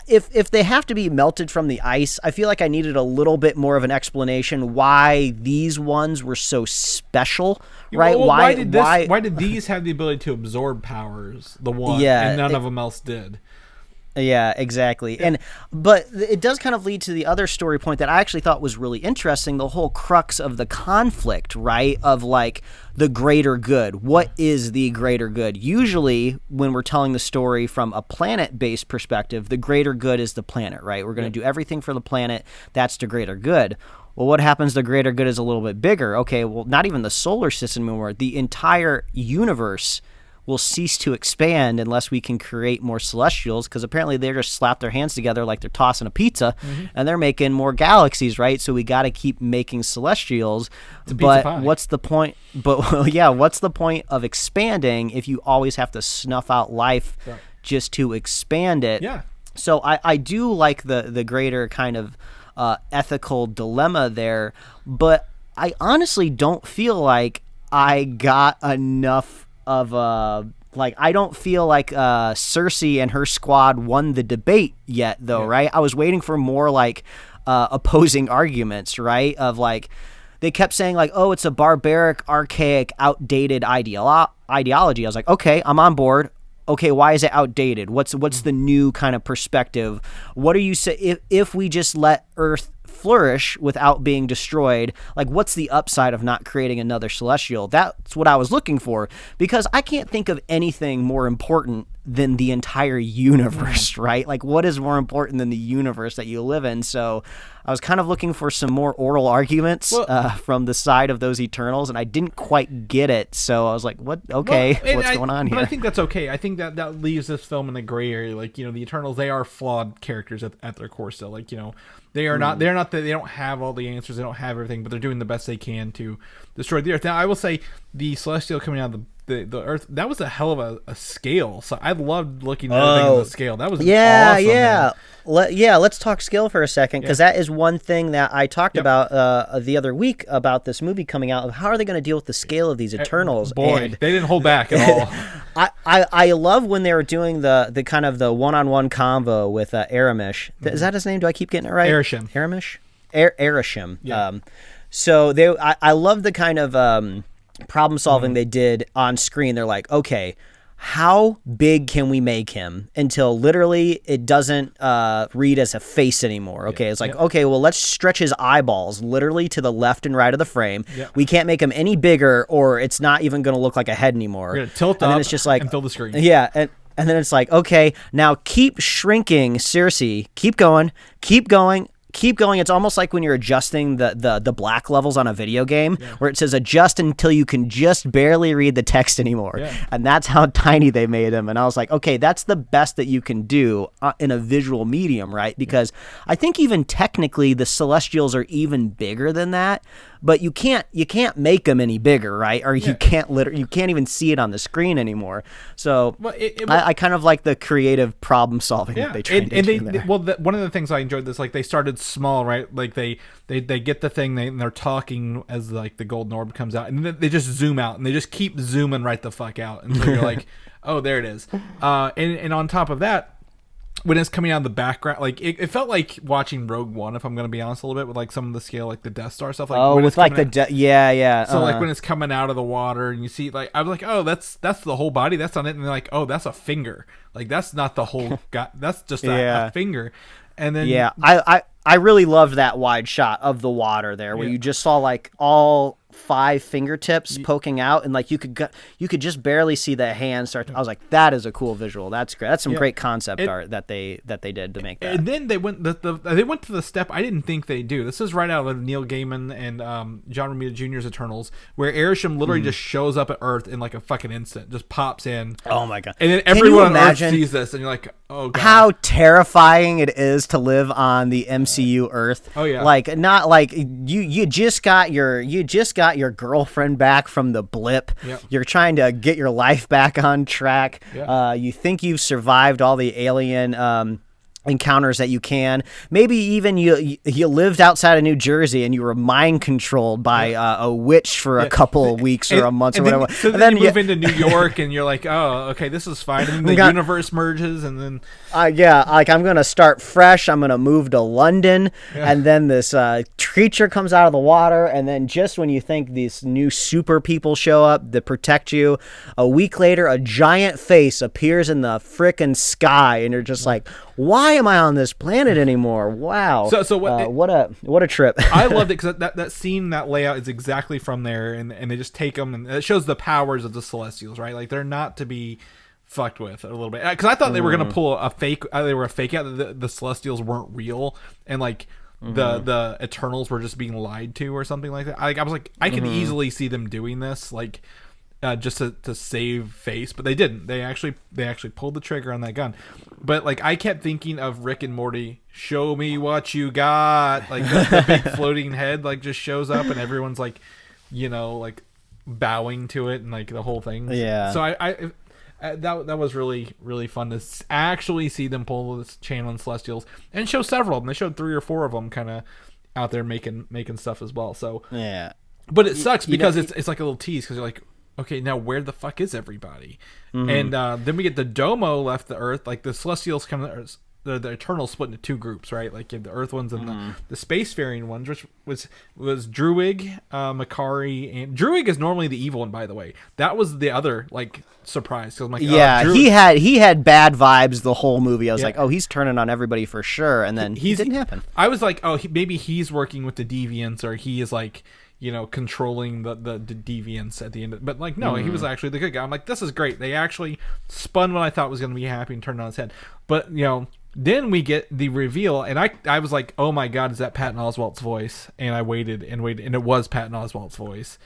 if they have to be melted from the ice, I feel like I needed a little bit more of an explanation why these ones were so special, right? Well, why did these have the ability to absorb powers, and none of them else did? Yeah, exactly. But it does kind of lead to the other story point that I actually thought was really interesting, the whole crux of the conflict, right? Of like the greater good. What is the greater good? Usually when we're telling the story from a planet-based perspective, the greater good is the planet, right? We're going to do everything for the planet. That's the greater good. Well, what happens the greater good is a little bit bigger? Okay, well, not even the solar system anymore. The entire universe will cease to expand unless we can create more celestials, because apparently they're just slap their hands together like they're tossing a pizza, and they're making more galaxies, right? So we got to keep making celestials. But what's the point? What's the point of expanding if you always have to snuff out life just to expand it? Yeah. So I do like the greater kind of ethical dilemma there, but I honestly don't feel like I got enough of I don't feel like Cersei and her squad won the debate yet, though, right? I was waiting for more like opposing arguments, right? Of like, they kept saying like, oh, it's a barbaric, archaic, outdated ideology. I was like, okay, I'm on board. Okay, why is it outdated? What's the new kind of perspective? What do you say if we just let Earth flourish without being destroyed? Like, what's the upside of not creating another celestial? That's what I was looking for, because I can't think of anything more important than the entire universe, right? Like, what is more important than the universe that you live in? So I was kind of looking for some more oral arguments from the side of those Eternals, and I didn't quite get it. So I was like, what? Okay, what's going on here? But I think that's okay. I think that leaves this film in the gray area. Like, the Eternals, they are flawed characters at their core still. Like, they are not. They're not. They don't have all the answers. They don't have everything, but they're doing the best they can to destroy the Earth. Now, I will say the Celestial coming out of the Earth, that was a hell of a scale. So I loved looking at everything on the scale. That was awesome. Yeah. Let's talk scale for a second, because that is one thing that I talked about the other week about this movie coming out. Of how are they going to deal with the scale of these Eternals? Boy, they didn't hold back at all. I love when they were doing the kind of the one-on-one convo with Aramish. Is that his name? Do I keep getting it right? Arishem. Aramish? Arishem. Yeah. So I love the kind of problem solving they did on screen. They're like, okay, how big can we make him until literally it doesn't read as a face anymore? Okay, it's like, okay, well, let's stretch his eyeballs literally to the left and right of the frame. We can't make him any bigger, or it's not even going to look like a head anymore. We're going to tilt up, and it's just like, and fill the screen. Yeah, and then it's like, okay, now keep shrinking, Cersei. Keep going. It's almost like when you're adjusting the black levels on a video game, where it says adjust until you can just barely read the text anymore. And that's how tiny they made him. And I was like, okay, that's the best that you can do in a visual medium, right? Because I think even technically the Celestials are even bigger than that, but you can't make them any bigger, right? Or you can't even see it on the screen anymore. So I kind of like the creative problem solving that they tried to do there. One of the things I enjoyed this, like, they started small, right? Like they get the thing, and they're talking as like the golden orb comes out, and then they just zoom out, and they just keep zooming right the fuck out, and so you're like, oh, there it is. And on top of that, when it's coming out of the background, like it felt like watching Rogue One, if I'm going to be honest a little bit, with like some of the scale, like the Death Star stuff. Like, with like So like when it's coming out of the water and you see, like, I was like, oh, that's the whole body, that's on it, and they're like, oh, that's a finger, like that's not the whole guy, that's just a finger. And then I really loved that wide shot of the water there, where you just saw like all 5 fingertips poking out, and like you could just barely see the hand start. I was like, that is a cool visual. That's great. That's some great concept art that they did to make that. And then they went they went to the step I didn't think they'd do. This is right out of Neil Gaiman and John Romita Jr.'s Eternals, where Arishem literally just shows up at Earth in like a fucking instant, just pops in. Oh my god! And then everyone on Earth sees this, and you're like, oh god, how terrifying it is to live on the MCU Earth. Oh yeah, like not like you just got your girlfriend back from the blip. Yep. You're trying to get your life back on track. Yep. You think you've survived all the alien encounters that you can. Maybe even you lived outside of New Jersey and you were mind controlled by a witch for a couple of weeks or a month or whatever. So then you move into New York and you're like, oh, okay, this is fine. And then the universe merges, and then like I'm gonna start fresh. I'm gonna move to London, and then this creature comes out of the water, and then just when you think these new super people show up that protect you, a week later a giant face appears in the frickin' sky, and you're just like, why am I on this planet anymore? Wow. So what a trip. I loved it because that scene, that layout is exactly from there, and they just take them, and it shows the powers of the Celestials, right? Like they're not to be fucked with a little bit, because I thought they were gonna pull a fake. They were a fake out that the Celestials weren't real, and like the Eternals were just being lied to or something like that. I was like, I could easily see them doing this, like. Just to save face, but they didn't. They actually pulled the trigger on that gun. But like I kept thinking of Rick and Morty, show me what you got. Like the big floating head like just shows up, and everyone's like, like bowing to it, and like the whole thing. Yeah. So I that was really, really fun to actually see them pull this chain on Celestials and show several of them. They showed 3 or 4 of them kind of out there making stuff as well. So yeah. But it sucks because it's like a little tease, because you're like, okay, now where the fuck is everybody? And then we get the Domo left the Earth. Like the Celestials come, the Eternals split into 2 groups, right? Like you have the Earth ones and the spacefaring ones, which was Druig, Makari, and Druig is normally the evil one, by the way. That was the other like surprise. So I'm like, he had bad vibes the whole movie. I was like, oh, he's turning on everybody for sure, and then it didn't happen. I was like, oh, maybe he's working with the deviants, or he is like, controlling the deviants at the end. But like, no, he was actually the good guy. I'm like, this is great. They actually spun what I thought was going to be happy and turned it on its head. But, then we get the reveal, and I was like, oh my God, is that Patton Oswalt's voice? And I waited, and it was Patton Oswalt's voice.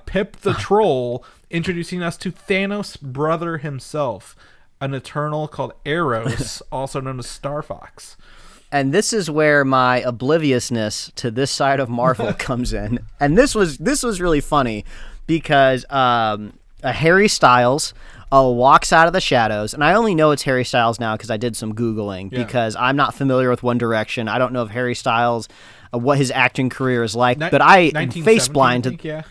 Pip the Troll introducing us to Thanos' brother himself, an Eternal called Eros, also known as Star Fox. And this is where my obliviousness to this side of Marvel comes in. And this was really funny because Harry Styles walks out of the shadows, and I only know it's Harry Styles now because I did some Googling, because I'm not familiar with One Direction. I don't know if Harry Styles, what his acting career is like, but I'm face blind to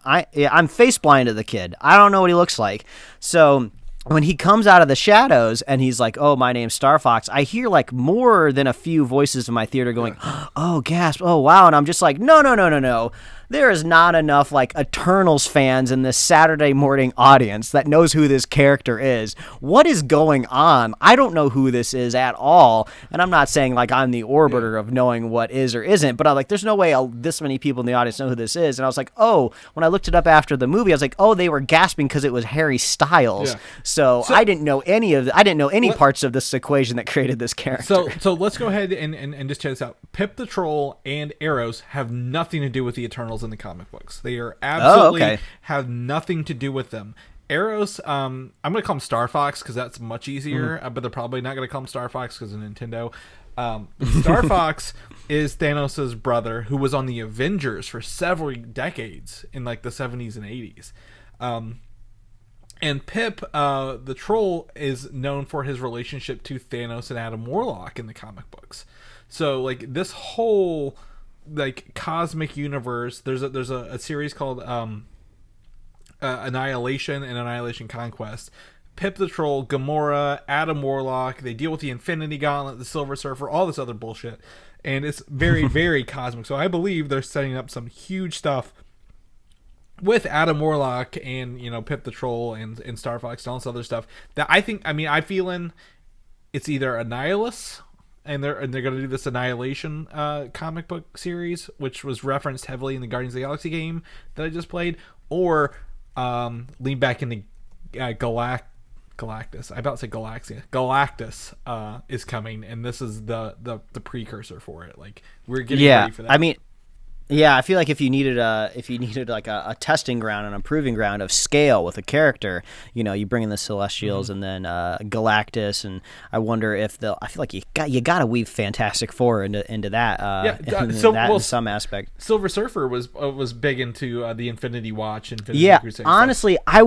I'm face blind to the kid. I don't know what he looks like. So when he comes out of the shadows and he's like, oh, my name's Star Fox, I hear like more than a few voices in my theater going, oh, gasp, oh, wow. And I'm just like, no. There is not enough like Eternals fans in this Saturday morning audience that knows who this character is. What is going on? I don't know who this is at all. And I'm not saying like I'm the orbiter of knowing what is or isn't, but I'm like, there's no way this many people in the audience know who this is. And I was like, oh, when I looked it up after the movie, I was like, oh, they were gasping because it was Harry Styles. Yeah. So I didn't know any parts of this equation that created this character. So let's go ahead and just check this out. Pip the Troll and Eros have nothing to do with the Eternals in the comic books. They are absolutely have nothing to do with them. Eros, I'm going to call him Star Fox because that's much easier, but they're probably not going to call him Star Fox because of Nintendo. Star Fox is Thanos' brother who was on the Avengers for several decades in like the 70s and 80s. And Pip, the Troll, is known for his relationship to Thanos and Adam Warlock in the comic books. So like this whole like cosmic universe, there's a series called Annihilation and Annihilation Conquest. Pip the Troll, Gamora, Adam Warlock, they deal with the Infinity Gauntlet, the Silver Surfer, all this other bullshit, and it's very very cosmic. So I believe they're setting up some huge stuff with Adam Warlock and Pip the Troll and Star Fox and all this other stuff that I feel in it's either Annihilus and they're going to do this Annihilation comic book series, which was referenced heavily in the Guardians of the Galaxy game that I just played, or lean back into Galactus. I about to say Galaxia. Galactus is coming, and this is the precursor for it. Like, we're getting ready for that. I mean, yeah, I feel like if you needed like a testing ground and a proving ground of scale with a character, you bring in the Celestials and then Galactus, and I wonder if I feel like you got to weave Fantastic Four into that. In some aspect. Silver Surfer was big into the Infinity Watch, Yeah, Crusade honestly, I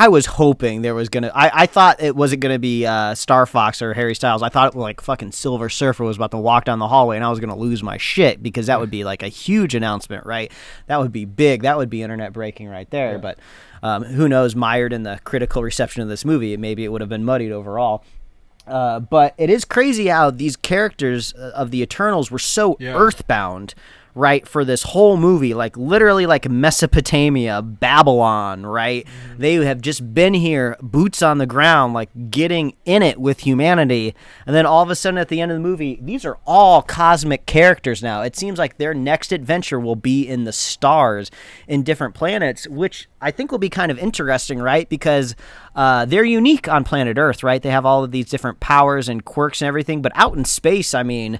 was hoping there was gonna. I thought it wasn't gonna be Star Fox or Harry Styles. I thought it was like fucking Silver Surfer was about to walk down the hallway, and I was gonna lose my shit because that would be like a huge announcement, right? That would be big. That would be internet breaking right there. Yeah. But who knows? Mired in the critical reception of this movie, maybe it would have been muddied overall. But it is crazy how these characters of the Eternals were so earthbound. Right, for this whole movie, like literally like Mesopotamia, Babylon, right? They have just been here, boots on the ground, like getting in it with humanity. And then all of a sudden at the end of the movie, these are all cosmic characters now. It seems like their next adventure will be in the stars, in different planets, which I think will be kind of interesting, right? Because they're unique on planet Earth, right? They have all of these different powers and quirks and everything. But out in space, I mean...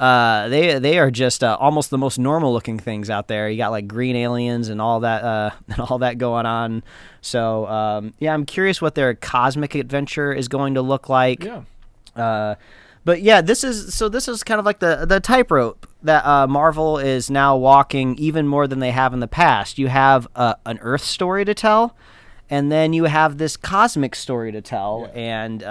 they are just almost the most normal looking things out there. You got like green aliens and all that going on. So I'm curious what their cosmic adventure is going to look like. Yeah. But yeah, this is kind of like the tightrope that Marvel is now walking even more than they have in the past. You have an Earth story to tell, and then you have this cosmic story to tell, and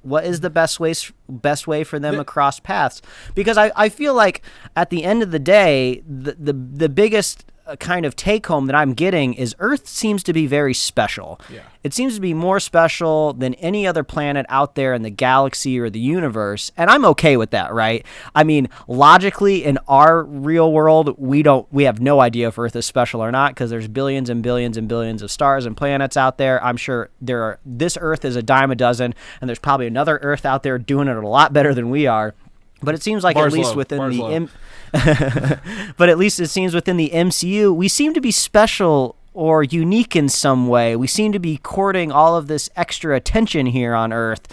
what is the best way for them across paths? Because I feel like at the end of the day, the biggest kind of take home that I'm getting is Earth seems to be very special. Yeah. It seems to be more special than any other planet out there in the galaxy or the universe, and I'm okay with that, right? I mean, logically, in our real world, we have no idea if Earth is special or not because there's billions and billions and billions of stars and planets out there. I'm sure this Earth is a dime a dozen, and there's probably another Earth out there doing it a lot better than we are. But it seems like at least within but at least it seems within the MCU, we seem to be special or unique in some way. We seem to be courting all of this extra attention here on Earth.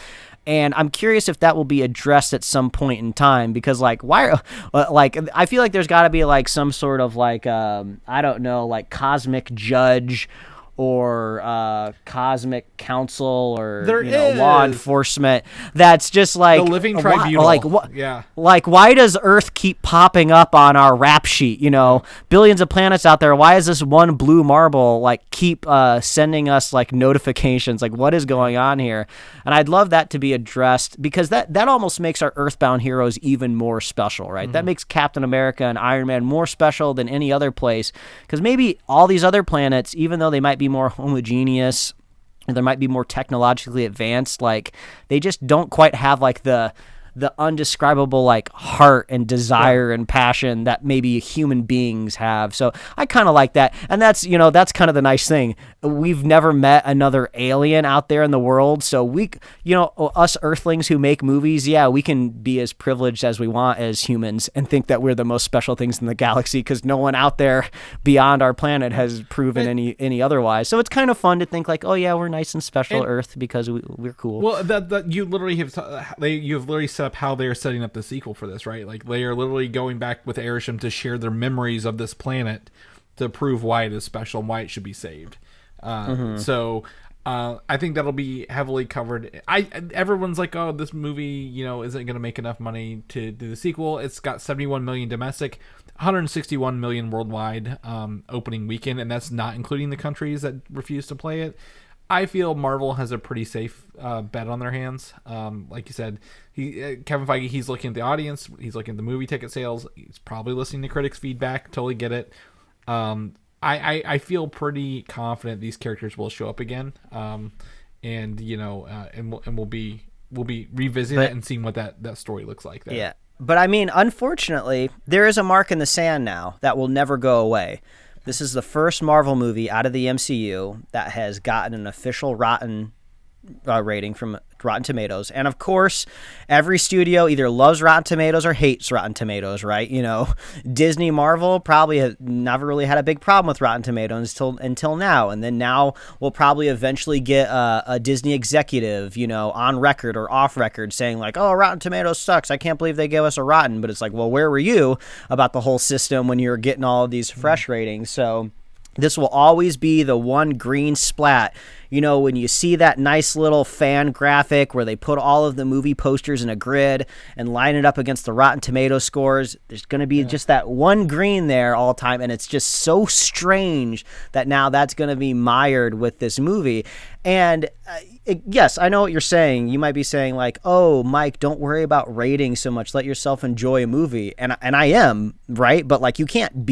And I'm curious if that will be addressed at some point in time, because I feel like there's got to be like some sort of like I don't know, like cosmic judge or cosmic council or law enforcement that's just like the living tribunal. Like why does Earth keep popping up on our rap sheet? Billions of planets out there. Why is this one blue marble like keep sending us like notifications? Like, what is going on here? And I'd love that to be addressed, because that almost makes our Earthbound heroes even more special, right? That makes Captain America and Iron Man more special than any other place, because maybe all these other planets, even though they might be more homogeneous, and there might be more technologically advanced, like they just don't quite have like the undescribable like heart and desire and passion that maybe human beings have. So I kind of like that. And that's kind of the nice thing. We've never met another alien out there in the world. So us Earthlings who make movies, we can be as privileged as we want as humans and think that we're the most special things in the galaxy, because no one out there beyond our planet has proven any otherwise. So it's kind of fun to think like, oh yeah, we're nice and special, Earth, because we're cool. Well, that you literally you've literally set up how they're setting up the sequel for this, right? Like they are literally going back with Arishem to share their memories of this planet to prove why it is special and why it should be saved. So I think that'll be heavily covered. Everyone's like, oh, this movie, isn't going to make enough money to do the sequel. It's got 71 million domestic, 161 million worldwide opening weekend, and that's not including the countries that refuse to play it. I feel Marvel has a pretty safe bet on their hands. Like you said, Kevin Feige, he's looking at the audience. He's looking at the movie ticket sales. He's probably listening to critics' feedback. Totally get it. I feel pretty confident these characters will show up again. And we'll be revisiting it and seeing what that story looks like there. Yeah. But I mean, unfortunately, there is a mark in the sand now that will never go away. This is the first Marvel movie out of the MCU that has gotten an official Rotten rating from Rotten Tomatoes. And of course, every studio either loves Rotten Tomatoes or hates Rotten Tomatoes, right? You know, Disney, Marvel probably have never really had a big problem with Rotten Tomatoes until now. And then now we'll probably eventually get a Disney executive, you know, on record or off record saying like, oh, Rotten Tomatoes sucks. I can't believe they gave us a Rotten. But it's like, well, where were you about the whole system when you were getting all of these fresh ratings? So this will always be the one green splat. You know, when you see that nice little fan graphic where they put all of the movie posters in a grid and line it up against the Rotten Tomato scores, there's going to be just that one green there all the time. And it's just so strange that now that's going to be mired with this movie. And yes, I know what you're saying. You might be saying like, oh, Mike, don't worry about rating so much. Let yourself enjoy a movie. And I am, right? But like you can't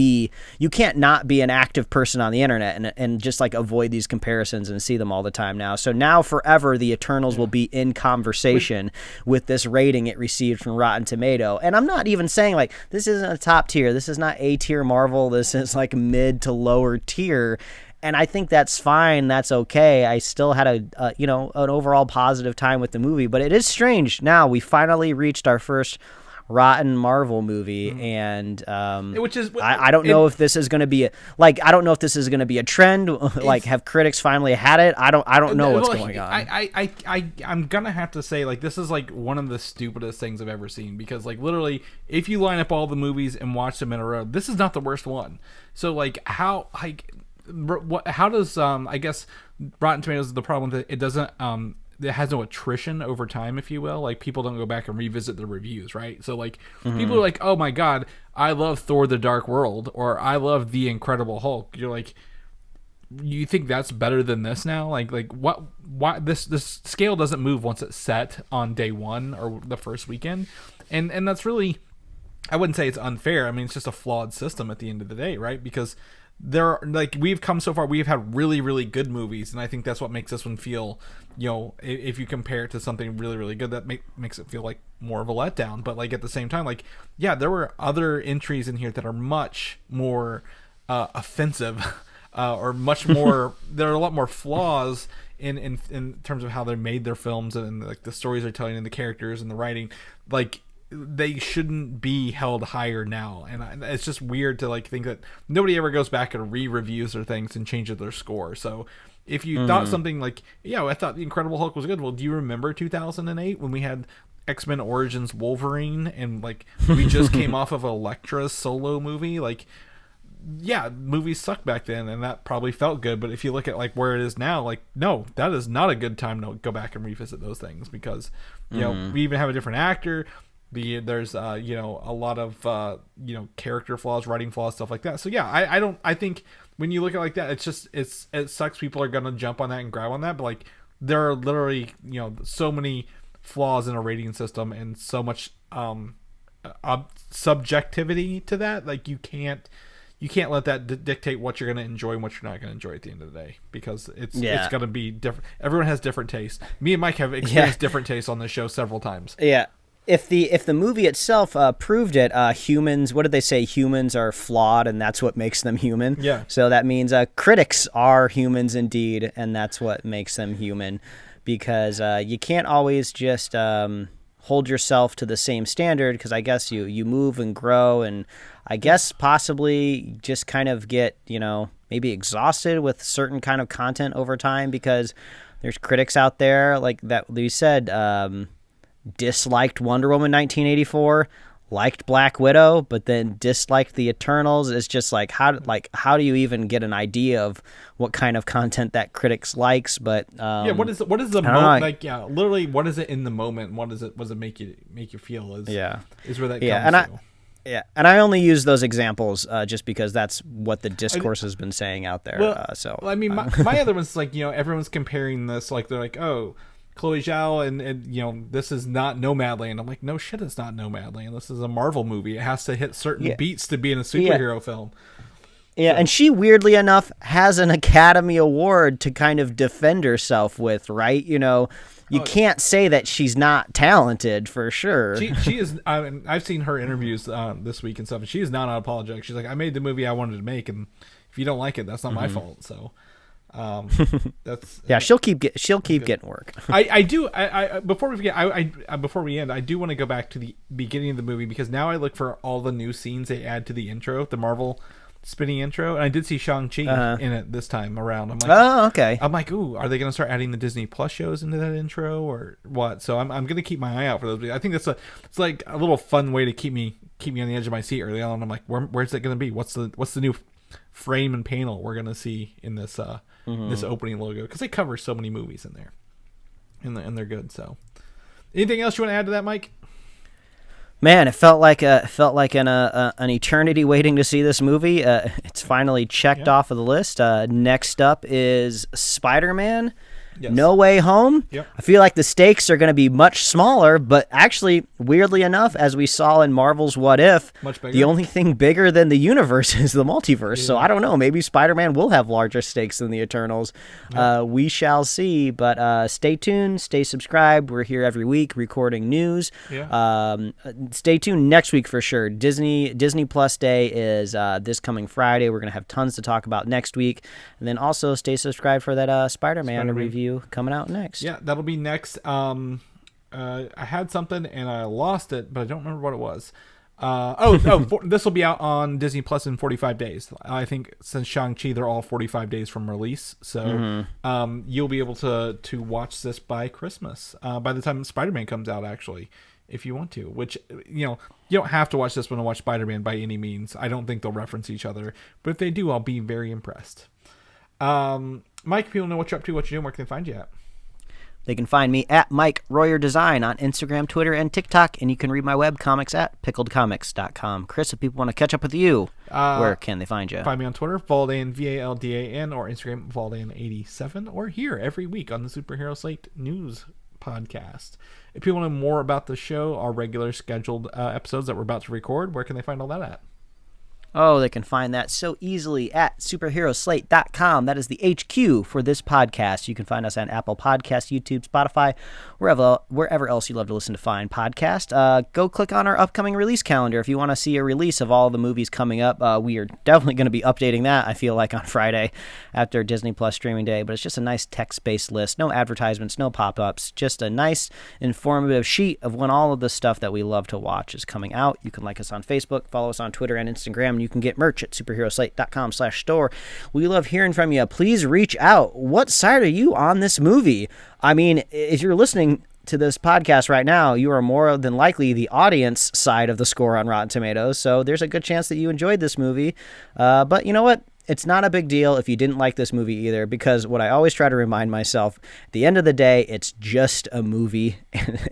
not be an active person on the internet and just like avoid these comparisons and see them all the time now. So now forever the Eternals will be in conversation with this rating it received from Rotten Tomato. And I'm not even saying like this isn't a top tier. This is not A tier Marvel. This is like mid to lower tier. And I think that's fine. That's okay. I still had an overall positive time with the movie, but it is strange. Now we finally reached our first Rotten Marvel movie, and which is I don't know if this is going to be a trend. Like, have critics finally had it? I don't know what's going on. I'm gonna have to say like this is like one of the stupidest things I've ever seen, because like literally if you line up all the movies and watch them in a row, this is not the worst one. So like how does I guess Rotten Tomatoes is the problem that it doesn't it has no attrition over time, if you will. Like people don't go back and revisit the reviews, right? So like people are like, oh my god, I love Thor: The Dark World, or I love The Incredible Hulk. You're like, you think that's better than this now? Like why this scale doesn't move once it's set on day one or the first weekend, and that's really, I wouldn't say it's unfair. I mean, it's just a flawed system at the end of the day, right? Because we've come so far, we've had really, really good movies, and I think that's what makes this one feel, you know, if you compare it to something really, really good, that makes it feel like more of a letdown. But like at the same time, like, yeah, there were other entries in here that are much more offensive or much more there are a lot more flaws in terms of how they made their films and like the stories they're telling and the characters and the writing. Like, they shouldn't be held higher now, and it's just weird to like think that nobody ever goes back and re-reviews their things and changes their score. So if you thought something like, yeah, I thought The Incredible Hulk was good, well, do you remember 2008 when we had X-Men Origins Wolverine, and like we just came off of Elektra's solo movie? Like, yeah, movies sucked back then, and that probably felt good. But if you look at like where it is now, like, no, that is not a good time to go back and revisit those things, because you know, we even have a different actor. There's a lot of character flaws, writing flaws, stuff like that. So yeah, I think when you look at it like that, it sucks people are gonna jump on that and grab on that, but like there are literally so many flaws in a rating system and so much subjectivity to that. Like you can't let that dictate what you're going to enjoy and what you're not going to enjoy at the end of the day, because it's going to be different. Everyone has different tastes. Me and Mike have experienced different tastes on this show several times. Yeah. If the movie itself proved it, humans, what did they say? Humans are flawed, and that's what makes them human. Yeah. So that means critics are humans indeed, and that's what makes them human, because you can't always just hold yourself to the same standard, because I guess you move and grow, and I guess possibly just kind of get maybe exhausted with certain kind of content over time, because there's critics out there like that you said. Disliked Wonder Woman 1984, liked Black Widow, but then disliked the Eternals. It's just like how do you even get an idea of what kind of content that critics likes? But what is the moment? Like, yeah, literally, what is it in the moment? What does it make you feel? Is where that comes to. Yeah, and I only use those examples just because that's what the discourse has been saying out there. Well, I mean, my other one's like, everyone's comparing this, like they're like, oh, Chloe Zhao and this is not Nomadland. I'm like, no shit, it's not Nomadland. This is a Marvel movie. It has to hit certain beats to be in a superhero film. Yeah, and she weirdly enough has an Academy Award to kind of defend herself with, right? You can't say that she's not talented, for sure. She is. I've seen her interviews this week and stuff, and she is not unapologetic. She's like, I made the movie I wanted to make, and if you don't like it, that's not my fault. So That's Yeah, she'll keep getting work. I do. Before we forget, before we end, I do want to go back to the beginning of the movie because now I look for all the new scenes they add to the intro, the Marvel spinning intro, and I did see Shang-Chi in it this time around. I'm like, oh, okay. I'm like, ooh, are they going to start adding the Disney Plus shows into that intro or what? So I'm going to keep my eye out for those. I think it's like a little fun way to keep me on the edge of my seat early on. I'm like, where's it going to be? What's the new frame and panel we're going to see in this this opening logo? Because they cover so many movies in there, and they're good. So, anything else you want to add to that, Mike? Man, it felt like an eternity waiting to see this movie. It's finally checked off of the list. Next up is Spider-Man. Yes. No Way Home. Yep. I feel like the stakes are going to be much smaller, but actually, weirdly enough, as we saw in Marvel's What If, much bigger. The only thing bigger than the universe is the multiverse. Yeah. So I don't know. Maybe Spider-Man will have larger stakes than the Eternals. Yep. We shall see. But stay tuned. Stay subscribed. We're here every week recording news. Yeah. Stay tuned next week for sure. Disney Plus Day is this coming Friday. We're going to have tons to talk about next week. And then also stay subscribed for that Spider-Man review coming out next. Yeah, that'll be next. I had something and I lost it, but I don't remember what it was. This will be out on Disney Plus in 45 days. I think since Shang-Chi, they're all 45 days from release. So you'll be able to watch this by Christmas, by the time Spider-Man comes out, actually, if you want to. Which, you don't have to watch this one to watch Spider-Man by any means. I don't think they'll reference each other. But if they do, I'll be very impressed. Mike, people know what you're up to, what you're doing, where can they find you at? They can find me at Mike Royer Design on Instagram, Twitter, and TikTok, and you can read my webcomics at pickledcomics.com. Chris, if people want to catch up with you, where can they find you? Find me on Twitter, Valdan, Valdan, or Instagram, Valdan87, or here every week on the Superhero Slate News podcast. If people want to know more about the show, our regular scheduled episodes that we're about to record, where can they find all that at? Oh, they can find that so easily at superheroslate.com. That is the HQ for this podcast. You can find us on Apple Podcasts, YouTube, Spotify, wherever else you love to listen to fine podcasts. Go click on our upcoming release calendar if you want to see a release of all the movies coming up. We are definitely going to be updating that, I feel like, on Friday after Disney Plus streaming day. But it's just a nice text-based list. No advertisements, no pop-ups. Just a nice, informative sheet of when all of the stuff that we love to watch is coming out. You can like us on Facebook, follow us on Twitter and Instagram. You can get merch at superheroslate.com/store. We love hearing from you. Please reach out. What side are you on this movie? I mean, if you're listening to this podcast right now, you are more than likely the audience side of the score on Rotten Tomatoes, so there's a good chance that you enjoyed this movie. But you know what? It's not a big deal if you didn't like this movie either, because what I always try to remind myself, at the end of the day, it's just a movie.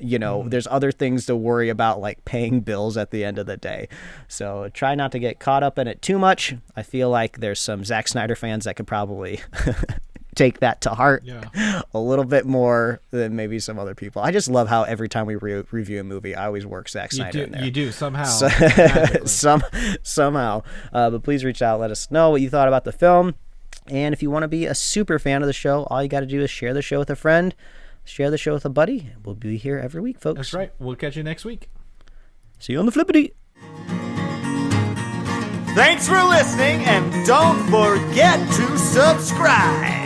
There's other things to worry about, like paying bills at the end of the day. So try not to get caught up in it too much. I feel like there's some Zack Snyder fans that could probably take that to heart a little bit more than maybe some other people. I just love how every time we review a movie, I always work Zack Snyder in there. You do, somehow. Somehow. But please reach out. Let us know what you thought about the film. And if you want to be a super fan of the show, all you got to do is share the show with a friend, share the show with a buddy. We'll be here every week, folks. That's right. We'll catch you next week. See you on the flippity. Thanks for listening, and don't forget to subscribe.